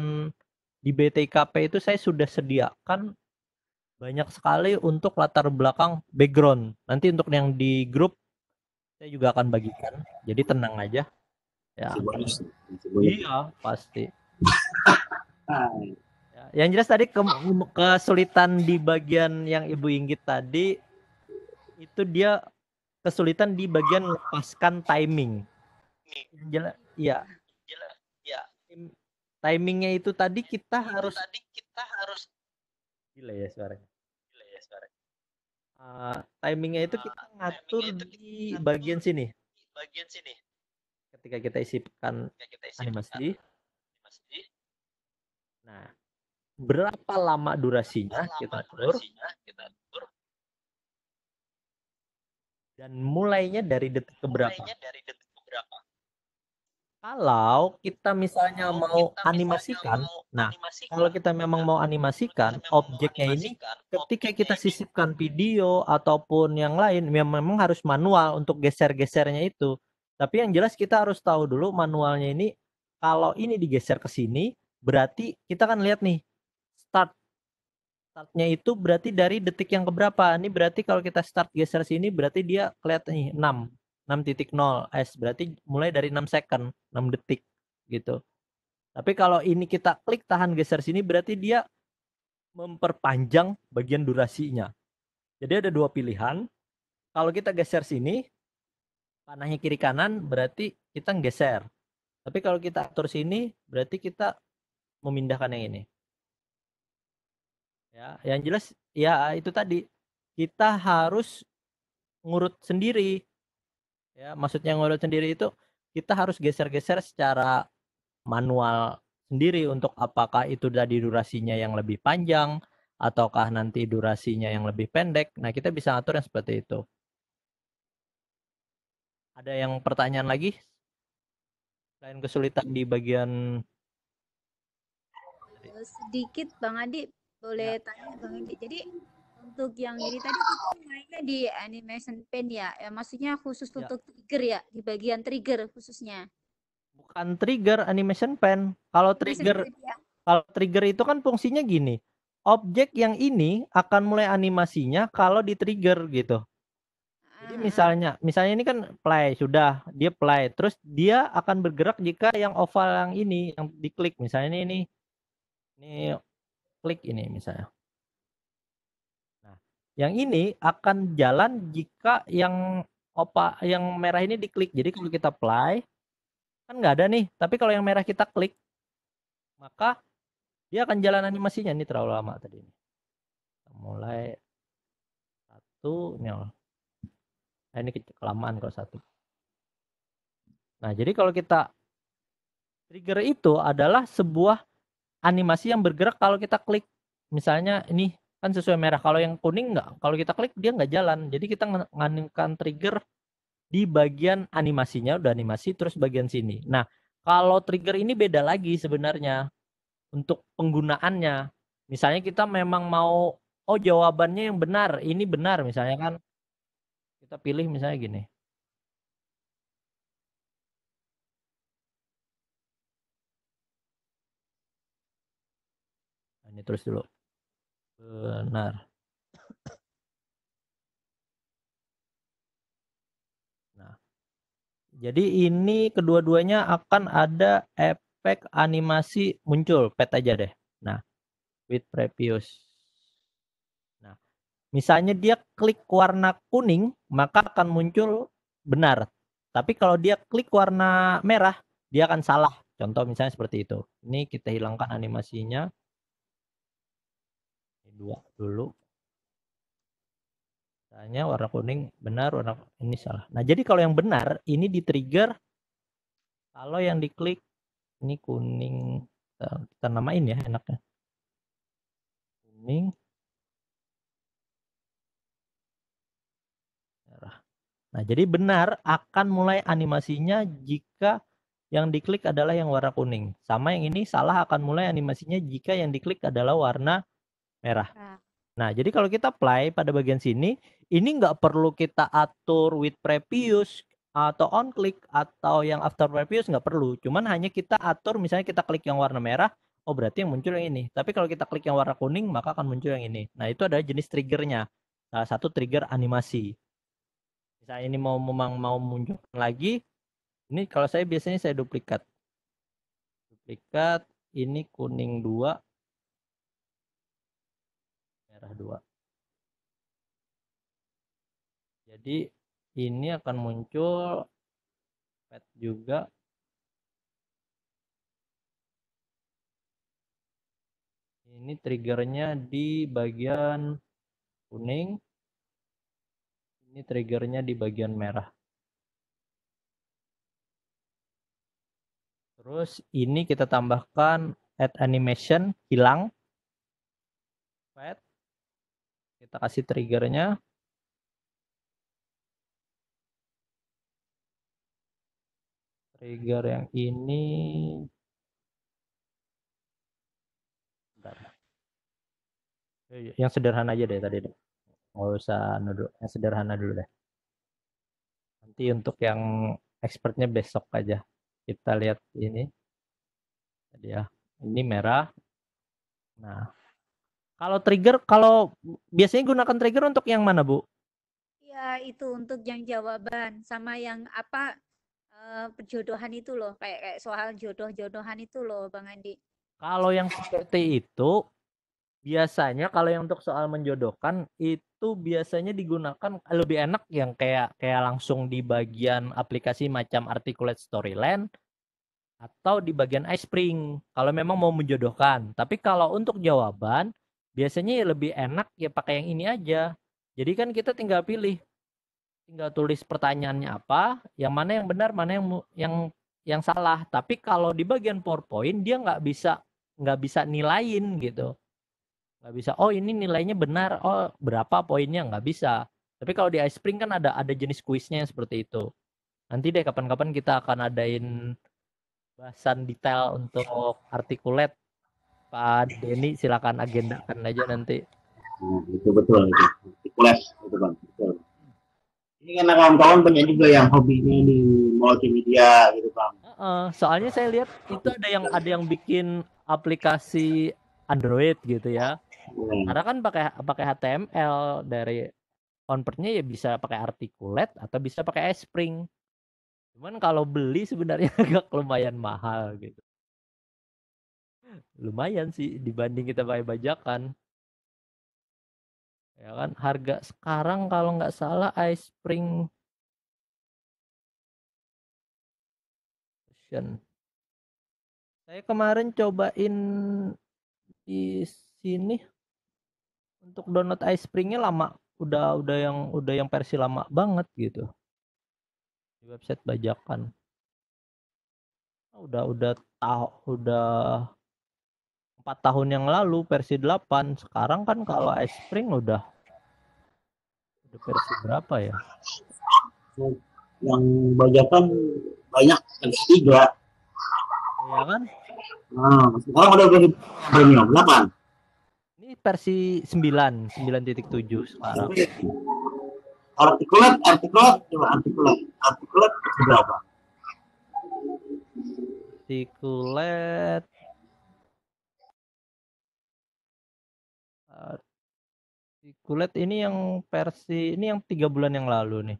di BTKP itu saya sudah sediakan banyak sekali untuk latar belakang background. Nanti untuk yang di grup saya juga akan bagikan. Jadi tenang aja. Ya. Iya, pasti. Yang jelas tadi kesulitan di bagian yang Ibu Inggit tadi itu dia kesulitan di bagian lepaskan timing. Jelas, ya. Timingnya itu tadi kita harus delay ya suaranya. Timingnya itu kita ngatur di bagian sini. ketika kita isipkan animasi. Nah, berapa lama durasinya kita atur. Dan mulainya dari detik keberapa. Kalau kita misalnya mau animasikan, nah kalau kita memang mau animasikan, objeknya ini ketika kita sisipkan video ataupun yang lain, memang harus manual untuk geser-gesernya itu. Tapi yang jelas kita harus tahu dulu manualnya ini, kalau ini digeser ke sini, berarti kita kan lihat nih, startnya itu berarti dari detik yang keberapa. Ini berarti kalau kita start geser sini, berarti dia kelihatan nih 6.0 S, berarti mulai dari 6 second, 6 detik gitu. Tapi kalau ini kita klik tahan geser sini, berarti dia memperpanjang bagian durasinya. Jadi ada dua pilihan. Kalau kita geser sini, panahnya kiri kanan, berarti kita geser. Tapi kalau kita atur sini, berarti kita memindahkan yang ini. Ya, yang jelas ya itu tadi, kita harus ngurut sendiri. Ya, maksudnya ngurut sendiri itu kita harus geser-geser secara manual sendiri untuk apakah itu dari durasinya yang lebih panjang ataukah nanti durasinya yang lebih pendek. Nah, kita bisa atur yang seperti itu. Ada yang pertanyaan lagi? Selain kesulitan di bagian Sedikit Bang Adi, boleh tanya Bang Adi. Jadi untuk yang ini tadi kita mainnya di animation pen ya, maksudnya khusus Ya. untuk trigger ya, di bagian trigger khususnya. bukan trigger animation pen. Kalau trigger Animation pen ya. Kalau trigger itu kan fungsinya gini. Objek yang ini akan mulai animasinya kalau di-trigger gitu. Jadi misalnya ini kan play, sudah dia play, terus dia akan bergerak jika yang oval yang ini yang diklik, misalnya ini klik ini misalnya. Nah, yang ini akan jalan jika yang merah ini diklik. Jadi kalau kita play kan nggak ada nih, tapi kalau yang merah kita klik, maka dia akan jalan animasinya. Ini terlalu lama tadi. Mulai 1 ini. Nah, ini kelamaan kalau 1. Nah, jadi kalau kita trigger itu adalah sebuah animasi yang bergerak kalau kita klik. Misalnya ini kan sesuai merah. Kalau yang kuning nggak. Kalau kita klik dia nggak jalan. Jadi kita nganikan trigger di bagian animasinya, udah animasi terus bagian sini. Nah, kalau trigger ini beda lagi sebenarnya untuk penggunaannya. Misalnya kita memang mau jawabannya yang benar, ini benar misalnya kan. Kita pilih misalnya gini. Nah, ini terus dulu. Benar. Nah, jadi ini kedua-duanya akan ada efek animasi muncul. Pet aja deh. Nah, with previous. Nah, misalnya dia klik warna kuning, maka akan muncul benar. Tapi kalau dia klik warna merah, dia akan salah. Contoh misalnya seperti itu. Ini kita hilangkan animasinya. Ini 2 dulu. Misalnya warna kuning benar, warna ini salah. Nah, jadi kalau yang benar ini di-trigger kalau yang diklik ini kuning, kita namain ya enaknya. Kuning, merah. Nah, jadi benar akan mulai animasinya jika yang diklik adalah yang warna kuning. Sama yang ini salah akan mulai animasinya jika yang diklik adalah warna merah. Nah, jadi kalau kita play pada bagian sini, ini nggak perlu kita atur with previous atau on click atau yang after previous, nggak perlu. Cuman hanya kita atur, misalnya kita klik yang warna merah, oh berarti yang muncul yang ini. Tapi kalau kita klik yang warna kuning, maka akan muncul yang ini. Nah, itu adalah jenis triggernya. Salah satu trigger animasi. Misalnya ini mau munculkan lagi, ini kalau saya biasanya saya duplikat. Duplikat, ini kuning 2, merah 2. Jadi ini akan muncul pet juga. Ini triggernya di bagian kuning. Ini triggernya di bagian merah. Terus ini kita tambahkan add animation, hilang. Fade. Kita kasih triggernya. Trigger yang ini. Bentar. Yang sederhana aja deh tadi deh. Nggak usah dulu. Yang sederhana dulu deh. Nanti untuk yang expertnya besok aja. Kita lihat ini. Tadi ya. Ini merah. Nah. Kalau trigger, kalau biasanya gunakan trigger untuk yang mana, Bu? Ya, itu untuk yang jawaban sama yang apa perjodohan itu loh, kayak soal jodoh-jodohan itu loh, Bang Andi. Kalau yang seperti itu, biasanya kalau yang untuk soal menjodohkan itu biasanya digunakan lebih enak yang kayak langsung di bagian aplikasi macam Articulate Storyland atau di bagian iSpring kalau memang mau menjodohkan. Tapi kalau untuk jawaban biasanya ya lebih enak ya pakai yang ini aja. Jadi kan kita tinggal pilih, tinggal tulis pertanyaannya apa, yang mana yang benar, mana yang salah. Tapi kalau di bagian PowerPoint dia nggak bisa nilain gitu. Nggak bisa, oh ini nilainya benar, oh berapa poinnya, nggak bisa. Tapi kalau di iSpring kan ada jenis kuisnya yang seperti itu. Nanti deh kapan-kapan kita akan adain bahasan detail untuk Articulate. Pak Denny silakan agendakan aja nanti. Itu betul itu. Articulate itu Bang. Betul. Ini karena kawan-kawan banyak juga yang hobinya di multimedia gitu Bang. Soalnya saya lihat itu ada yang bikin aplikasi Android gitu ya. Karena kan pakai HTML, dari convert-nya ya bisa pakai Articulate atau bisa pakai iSpring. Cuman kalau beli sebenarnya agak lumayan mahal gitu. Lumayan sih dibanding kita pakai bajakan. Ya kan, harga sekarang kalau nggak salah iSpring version. Saya kemarin cobain di sini untuk download iSpring-nya lama, udah yang versi lama banget gitu. Di website bajakan. Udah 4 tahun yang lalu versi 8. Sekarang kan kalau iSpring udah versi berapa ya? Yang bajakan banyak versi 3. Iya kan? Nah, sekarang udah premium 8. Ini versi 9.7 sekarang. Articulate versi berapa? Articulate ini yang versi ini yang 3 bulan yang lalu nih.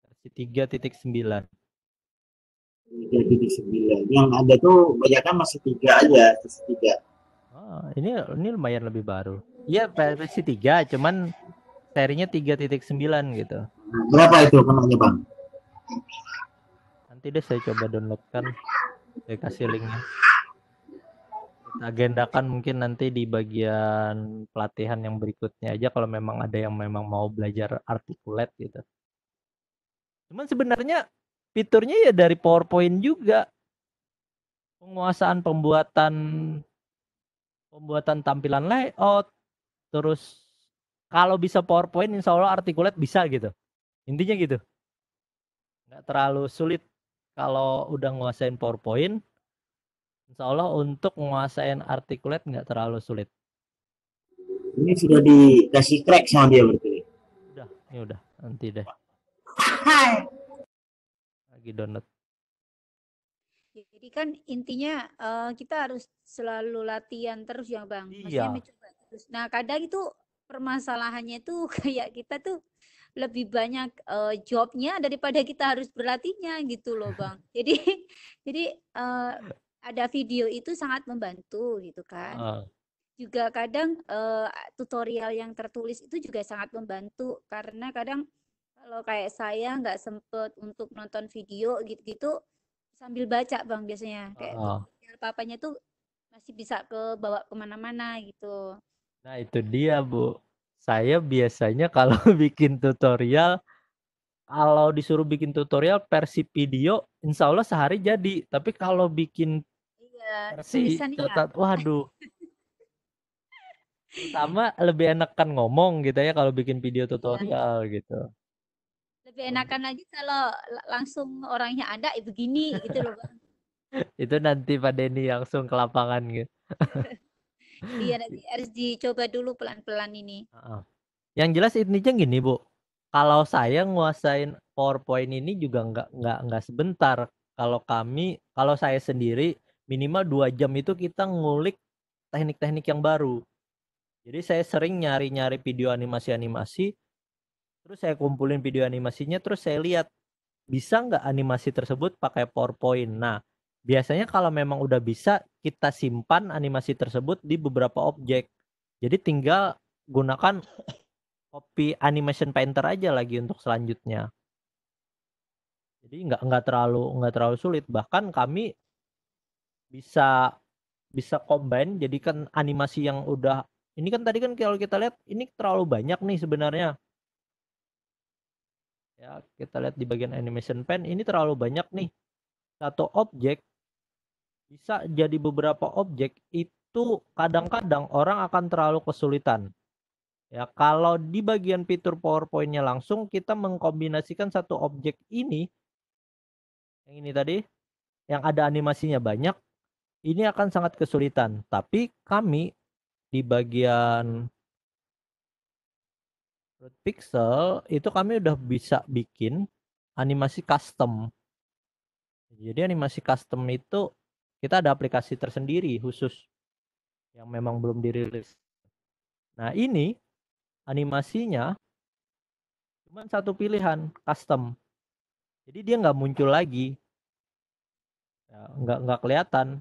Versi 3.9. 3.9. Yang ada tuh bajakan masih 3 aja, versi 3. Ini lumayan lebih baru. Iya versi 3, cuman serinya 3.9 gitu. Berapa itu kenanya Bang? Nanti deh saya coba downloadkan. Saya kasih linknya. Kita agendakan mungkin nanti di bagian pelatihan yang berikutnya aja kalau memang ada yang memang mau belajar Articulate gitu. Cuman sebenarnya fiturnya ya dari PowerPoint juga. Penguasaan pembuatan tampilan layout, terus kalau bisa PowerPoint insya Allah Articulate bisa gitu. Intinya gitu. Nggak terlalu sulit kalau udah nguasain PowerPoint. Insya Allah untuk menguasain Articulate nggak terlalu sulit. Ini sudah dikasih crack sama dia berarti. Udah, nanti deh. Lagi download. Jadi kan intinya kita harus selalu latihan terus ya Bang. Maksudnya Iya. mencoba terus. Nah kadang itu permasalahannya tuh kayak kita tuh lebih banyak jobnya daripada kita harus berlatihnya gitu loh Bang. Jadi ada video itu sangat membantu gitu kan. Juga kadang tutorial yang tertulis itu juga sangat membantu karena kadang kalau kayak saya nggak sempet untuk nonton video gitu-gitu sambil baca Bang biasanya kayak tutorial papanya tuh masih bisa bawa kemana-mana gitu. Nah itu dia Bu. Saya biasanya kalau bikin tutorial kalau disuruh bikin tutorial versi video, insya Allah sehari jadi. Tapi kalau bikin Iya, versi tulisan ya. catat, waduh. Pertama lebih enak kan ngomong gitu ya kalau bikin video Iya. tutorial gitu. Lebih enakan lagi kalau langsung orangnya ada, begini gitu loh Bang. Itu nanti Pak Denny langsung ke lapangan gitu. Iya, nanti harus dicoba dulu pelan-pelan ini. Heeh. Yang jelas intinya gini Bu, kalau saya nguasain PowerPoint ini juga nggak sebentar. Kalau saya sendiri minimal 2 jam itu kita ngulik teknik-teknik yang baru. Jadi saya sering nyari-nyari video animasi-animasi, terus saya kumpulin video animasinya, terus saya lihat bisa nggak animasi tersebut pakai PowerPoint. Nah, biasanya kalau memang udah bisa, kita simpan animasi tersebut di beberapa objek. Jadi tinggal gunakan copy animation painter aja lagi untuk selanjutnya. Jadi nggak terlalu sulit. Bahkan kami bisa combine jadikan animasi yang udah ini kan tadi kan kalau kita lihat ini terlalu banyak nih sebenarnya. Ya, kita lihat di bagian animation pen ini terlalu banyak nih. Satu objek bisa jadi beberapa objek itu kadang-kadang orang akan terlalu kesulitan. Ya, kalau di bagian fitur PowerPoint-nya langsung kita mengkombinasikan satu objek ini yang ini tadi yang ada animasinya banyak, ini akan sangat kesulitan. Tapi kami di bagian pixel itu kami udah bisa bikin animasi custom. Jadi animasi custom itu kita ada aplikasi tersendiri khusus yang memang belum dirilis. Nah, ini animasinya cuma satu pilihan, custom. Jadi dia nggak muncul lagi. Ya, nggak kelihatan.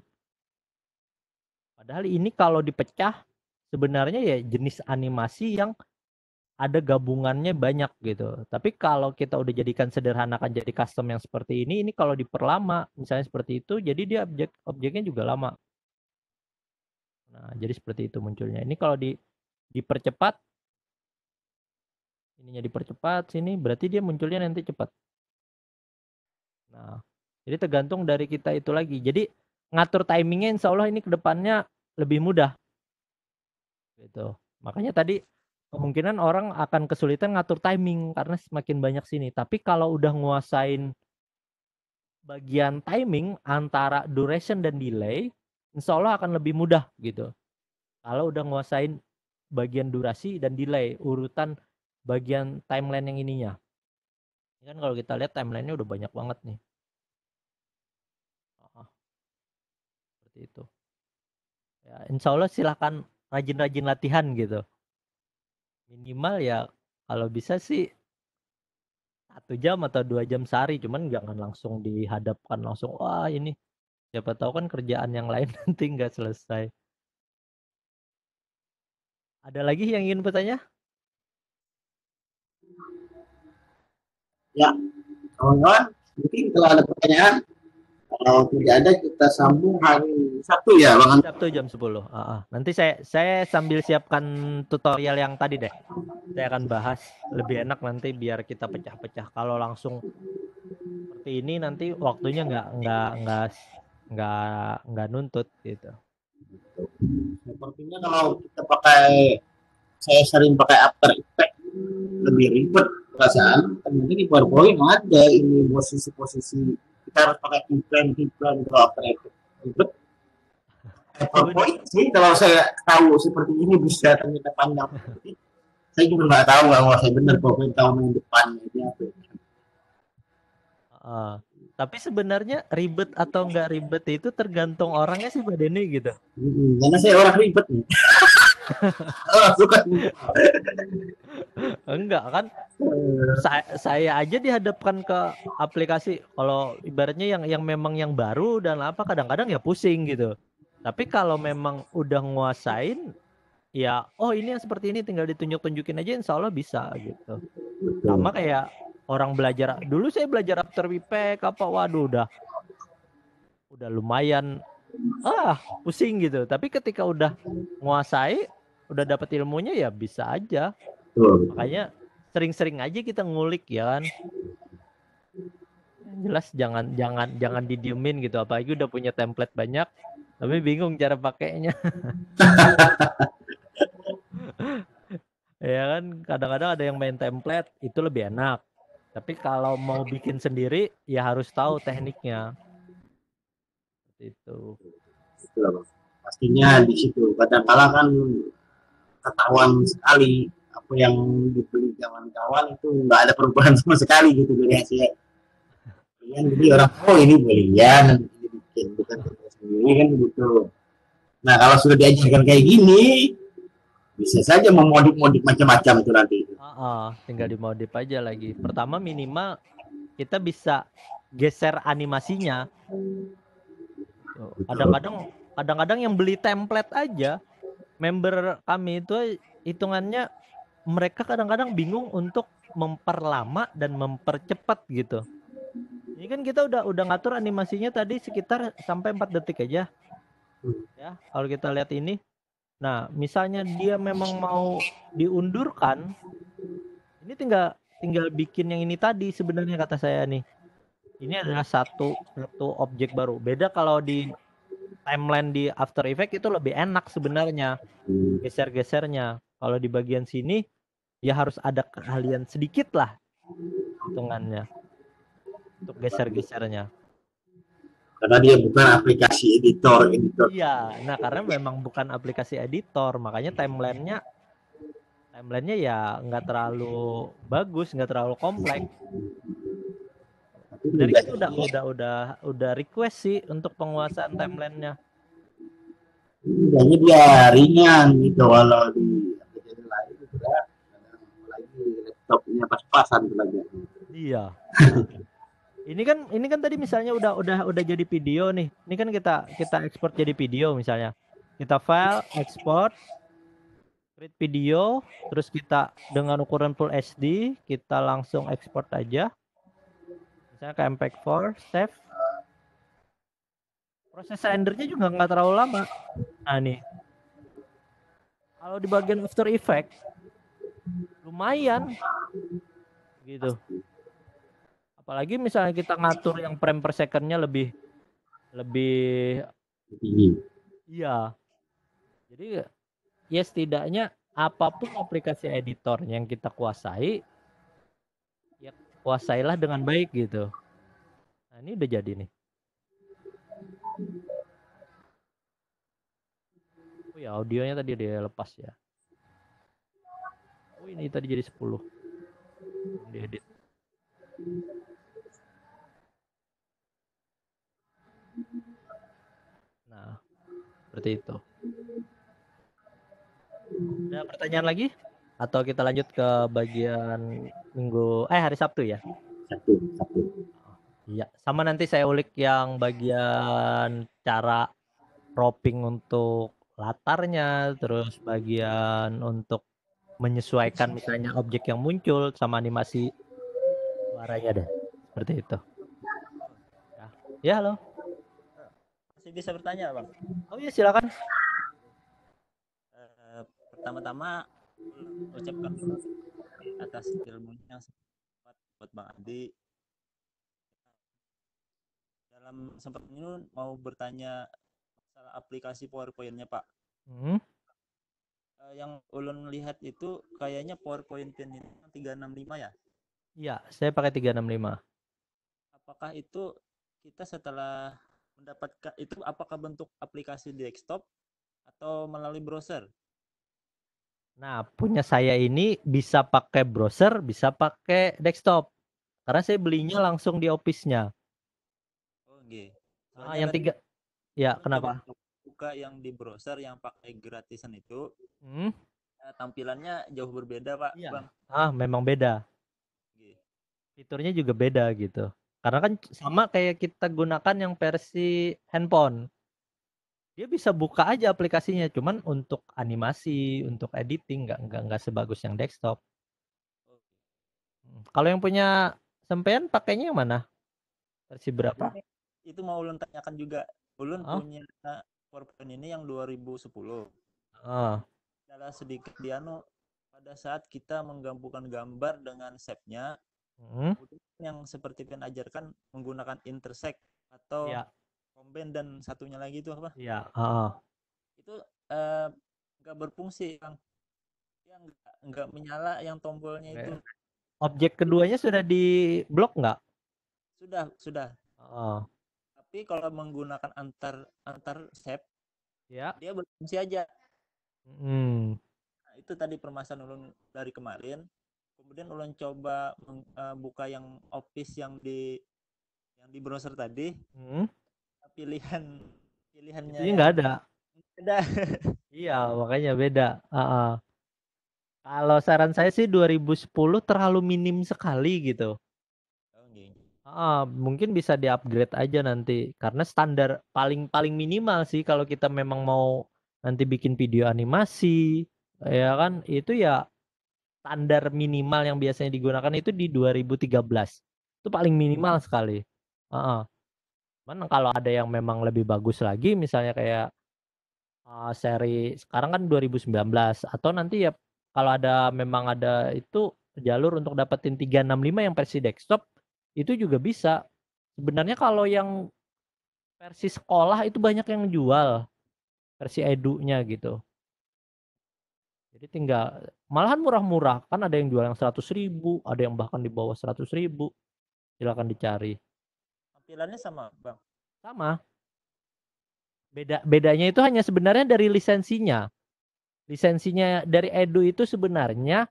Padahal ini kalau dipecah sebenarnya ya jenis animasi yang ada gabungannya banyak gitu. Tapi kalau kita udah jadikan sederhanakan jadi custom yang seperti ini kalau diperlama misalnya seperti itu, jadi dia objeknya juga lama. Nah, jadi seperti itu munculnya. Ini kalau dipercepat, ininya dipercepat sini, berarti dia munculnya nanti cepat. Nah, jadi tergantung dari kita itu lagi. Jadi ngatur timingnya insya Allah ini kedepannya lebih mudah. Gitu. Makanya tadi kemungkinan orang akan kesulitan ngatur timing karena semakin banyak sini. Tapi kalau udah nguasain bagian timing antara duration dan delay, insya Allah akan lebih mudah gitu. Kalau udah nguasain bagian durasi dan delay, urutan bagian timeline yang ininya. Ini kan kalau kita lihat timelinenya udah banyak banget nih. Seperti itu. Ya, insya Allah silahkan rajin-rajin latihan gitu. Minimal ya kalau bisa sih 1 jam atau 2 jam sehari, cuman jangan langsung dihadapkan langsung wah ini siapa tahu kan kerjaan yang lain nanti nggak selesai. Ada lagi yang ingin bertanya? Ya, kawan-kawan, mungkin kalau ada pertanyaan, kalau tidak ada kita sambung hari Sabtu ya, Bang. Sabtu jam 10. Nanti saya sambil siapkan tutorial yang tadi deh. Saya akan bahas lebih enak nanti biar kita pecah-pecah. Kalau langsung seperti ini nanti waktunya nggak nuntut gitu. Sepertinya kalau kita saya sering pakai After Effects lebih ribet perasaan. Mungkin di PowerPoint ada ini posisi-posisi kita harus pakai keyframe kalau After Effects ribet. PowerPoint sih kalau saya tahu seperti ini bisa ternyata panjang. Saya juga nggak tahu kalau saya benar PowerPoint tahu main depannya aja. Tapi sebenarnya ribet atau nggak ribet itu tergantung orangnya sih Pak Denny gitu. Karena saya orang ribet nih. Suka. Enggak kan? Saya aja dihadapkan ke aplikasi kalau ibaratnya yang memang yang baru dan apa kadang-kadang ya pusing gitu. Tapi kalau memang udah nguasain ya ini yang seperti ini tinggal ditunjuk-tunjukin aja insya Allah bisa gitu. Sama kayak orang belajar dulu saya belajar After Effects apa waduh udah lumayan pusing gitu. Tapi ketika udah nguasai, udah dapat ilmunya ya bisa aja. Makanya sering-sering aja kita ngulik ya kan. Yang jelas jangan didiemin gitu, apalagi udah punya template banyak tapi bingung cara pakainya. Ya kan, kadang-kadang ada yang main template itu lebih enak. Tapi kalau mau bikin sendiri ya harus tahu tekniknya. Seperti itu. Itulah, Bang. Pastinya di situ kadang-kala kan ketahuan sekali apa yang dibeli zaman kawan itu nggak ada perubahan sama sekali gitu dari hasilnya. Jadi orang ini belian ini bikin bukan kerja sendiri kan begitu. Nah kalau sudah diajarkan kayak gini bisa saja memodif-modif macam-macam tuh nanti. Tinggal dimodif aja lagi. Pertama minimal kita bisa geser animasinya. Kadang-kadang yang beli template aja, member kami itu hitungannya mereka kadang-kadang bingung untuk memperlama dan mempercepat gitu. Ini kan kita udah ngatur animasinya tadi sekitar sampai 4 detik aja. Ya, kalau kita lihat ini. Nah, misalnya dia memang mau diundurkan, ini tinggal bikin yang ini tadi sebenarnya kata saya nih. Ini adalah satu objek baru. Beda kalau di timeline di After Effects itu lebih enak sebenarnya geser-gesernya. Kalau di bagian sini ya harus ada keahlian sedikit lah hitungannya untuk geser-gesernya. Karena dia bukan aplikasi editor. Iya, nah karena memang bukan aplikasi editor, makanya timelinenya ya nggak terlalu bagus, nggak terlalu kompleks. Dari kita udah request sih untuk penguasaan timelinenya. Jadi dia ringan gitu kalau di aplikasi lain itu berat. Apalagi laptopnya pas-pasan lagi. Iya. Ini kan tadi misalnya udah jadi video nih. Ini kan kita ekspor jadi video misalnya. Kita file, export, create video, terus kita dengan ukuran Full HD, kita langsung export aja. Misalnya ke MP4, save. Proses rendernya juga nggak terlalu lama. Nah nih. Kalau di bagian After Effects lumayan gitu. Apalagi misalnya kita ngatur yang frame per second-nya lebih iya. Jadi ya setidaknya apapun aplikasi editor yang kita kuasai, ya kuasailah dengan baik gitu. Nah ini udah jadi nih. Oh ya audionya tadi dia lepas ya. Oh ini tadi jadi 10. Diedit. Nah, seperti itu. Ada pertanyaan lagi? Atau kita lanjut ke bagian hari Sabtu ya? Sabtu. Iya, sama nanti saya ulik yang bagian cara cropping untuk latarnya, terus bagian untuk menyesuaikan misalnya objek yang muncul sama animasi suaranya deh. Seperti itu. Ya, halo. Masih bisa bertanya, Bang? Oh iya, silakan. Pertama-tama ucapkan atas ilmunya yang sempat buat Bang Adi. Dalam sempat ini mau bertanya masalah aplikasi PowerPoint-nya, Pak. Yang ulun lihat itu kayaknya PowerPoint ini 365 ya? Iya, saya pakai 365. Apakah itu kita setelah mendapatkan itu apakah bentuk aplikasi desktop atau melalui browser? Nah, punya saya ini bisa pakai browser, bisa pakai desktop. Karena saya belinya langsung di office-nya. Oh, nggih. Yang 3. Ya, kenapa? Buka yang di browser yang pakai gratisan itu. Tampilannya jauh berbeda, Pak, iya. Bang. Memang beda. Nggih. Fiturnya juga beda gitu. Karena kan sama kayak kita gunakan yang versi handphone. Dia bisa buka aja aplikasinya, cuman untuk animasi, untuk editing nggak sebagus yang desktop. Kalau yang punya sampean pakainya yang mana? Versi berapa? Itu mau ulun tanyakan juga. Ulun punya PowerPoint ini yang 2010. Salah sedikit dia pada saat kita menggabungkan gambar dengan shape-nya, Hmm, kemudian yang seperti Pian ajarkan menggunakan intersect atau iya, combine dan satunya lagi itu apa? iya, heeh. Itu nggak berfungsi, Bang. Dia nggak menyala yang tombolnya itu. Objek keduanya sudah di blok nggak? Sudah. Heeh. Tapi kalau menggunakan antar shape, Ya. dia berfungsi aja. Hmm. Nah, itu tadi permasalahan ulun dari kemarin. Kemudian ulun coba buka yang Office yang di browser tadi, Hmm. pilihannya Itunya yang nggak ada. beda. Iya, makanya beda. Heeh. Kalau saran saya sih 2010 terlalu minim sekali gitu. Oh, gitu. Mungkin bisa di-upgrade aja nanti karena standar paling minimal sih kalau kita memang mau nanti bikin video animasi, ya kan? Itu ya standar minimal yang biasanya digunakan itu di 2013. Itu paling minimal sekali. Heeh. Cuman kalau ada yang memang lebih bagus lagi misalnya kayak seri sekarang kan 2019 atau nanti ya kalau memang ada itu jalur untuk dapetin 365 yang versi desktop itu juga bisa. Sebenarnya kalau yang versi sekolah itu banyak yang jual versi edunya gitu. Jadi tinggal malahan murah-murah kan ada yang jual yang 100.000, ada yang bahkan di bawah 100.000. Silakan dicari. Tampilannya sama, Bang. Sama. Bedanya itu hanya sebenarnya dari lisensinya. Lisensinya dari edu itu sebenarnya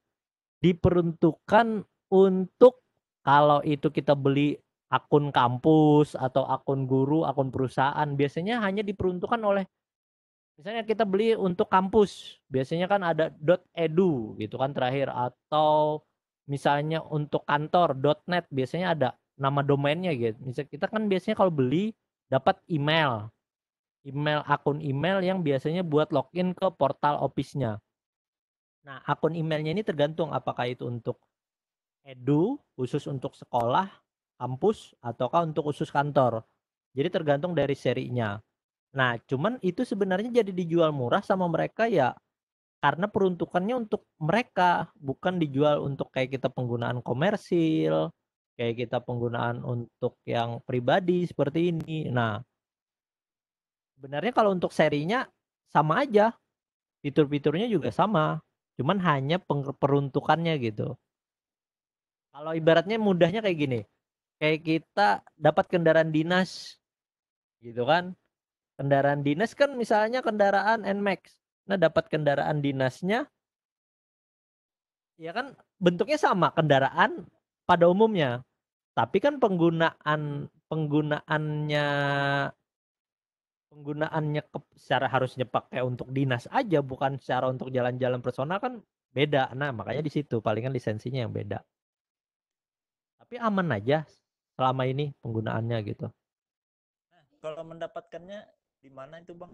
diperuntukkan untuk kalau itu kita beli akun kampus atau akun guru, akun perusahaan, biasanya hanya diperuntukkan oleh misalnya kita beli untuk kampus, biasanya kan ada .edu gitu kan terakhir atau misalnya untuk kantor .net biasanya ada nama domainnya gitu. Misalnya kita kan biasanya kalau beli dapat email akun email yang biasanya buat login ke portal Office-nya. Nah, akun emailnya ini tergantung apakah itu untuk edu, khusus untuk sekolah, kampus, ataukah untuk khusus kantor. Jadi tergantung dari serinya. Nah, cuman itu sebenarnya jadi dijual murah sama mereka ya karena peruntukannya untuk mereka, bukan dijual untuk kayak kita penggunaan komersil, kayak kita penggunaan untuk yang pribadi seperti ini. Nah, sebenarnya kalau untuk serinya sama aja, fitur-fiturnya juga sama, cuman hanya peruntukannya gitu. Kalau ibaratnya mudahnya kayak gini, kayak kita dapat kendaraan dinas gitu kan. Kendaraan dinas kan misalnya kendaraan NMAX. Nah, dapat kendaraan dinasnya ya kan bentuknya sama kendaraan pada umumnya. Tapi kan penggunaannya secara harusnya pakai untuk dinas aja bukan secara untuk jalan-jalan personal kan beda. Nah, makanya di situ palingan lisensinya yang beda. Tapi aman aja selama ini penggunaannya gitu. Nah, kalau mendapatkannya di mana itu, Bang?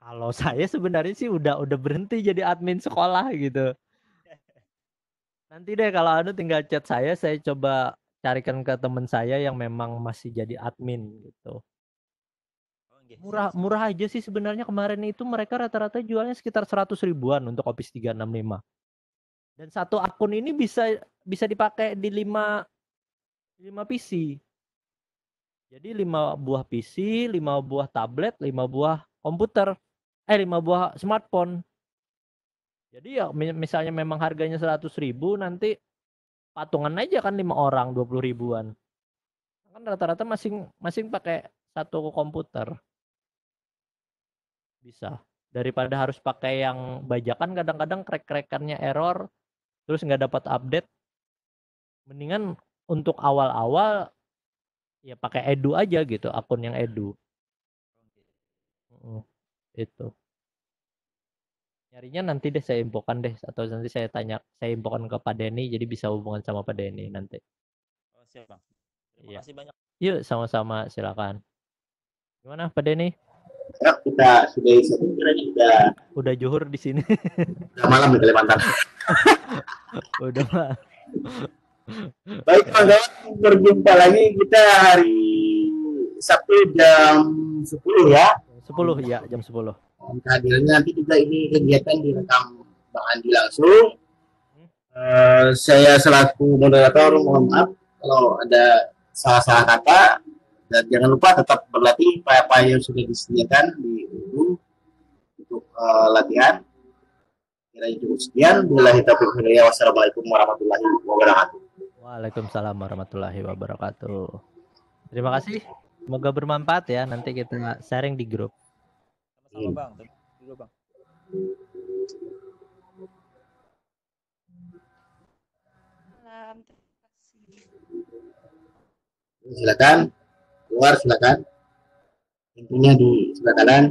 Kalau saya sebenarnya sih udah berhenti jadi admin sekolah gitu. Nanti deh kalau tinggal chat saya coba carikan ke teman saya yang memang masih jadi admin gitu. Oh, nggih, Murah siap. murah aja sih sebenarnya kemarin itu mereka rata-rata jualnya sekitar 100 ribuan untuk Office 365. Dan satu akun ini bisa dipakai di 5 PC. Jadi 5 buah PC, 5 buah tablet, 5 buah komputer, 5 buah smartphone. Jadi ya misalnya memang harganya 100.000 nanti patungan aja kan 5 orang 20 ribuan. Kan rata-rata masing pakai satu komputer. Bisa. Daripada harus pakai yang bajakan kadang-kadang crack-crackannya error terus nggak dapat update. Mendingan untuk awal-awal ya pakai edu aja gitu, akun yang edu. Itu. Nyarinya nanti deh saya infokan deh atau nanti saya infokan ke Pak Denny jadi bisa hubungan sama Pak Denny nanti. Oh, siap, Bang. Terima Iya. kasih banyak. Yuk sama-sama silakan. Gimana Pak Denny? Ya, kita sudah kiranya Udah juhur di sini. udah malam di Kalimantan. Udah. Baik, kawan-kawan, berjumpa lagi kita hari Sabtu jam 10 ya. 10 ya, jam 10. Kehadirannya nanti juga ini kegiatan direkam Bang Andi langsung. Saya selaku moderator mohon maaf kalau ada salah-salah kata, dan jangan lupa tetap berlatih apa yang sudah disediakan di UU untuk latihan. Kiranya cukup sekian. Billahi taufiq wal hidayah. Wassalamualaikum warahmatullahi wabarakatuh. Waalaikumsalam warahmatullahi wabarakatuh. Terima kasih. Semoga bermanfaat ya. Nanti kita sharing di grup. Sama-sama Bang. Terima kasih juga Bang. Salam, terima kasih. Silakan keluar, silakan. Pintunya di sebelah kanan.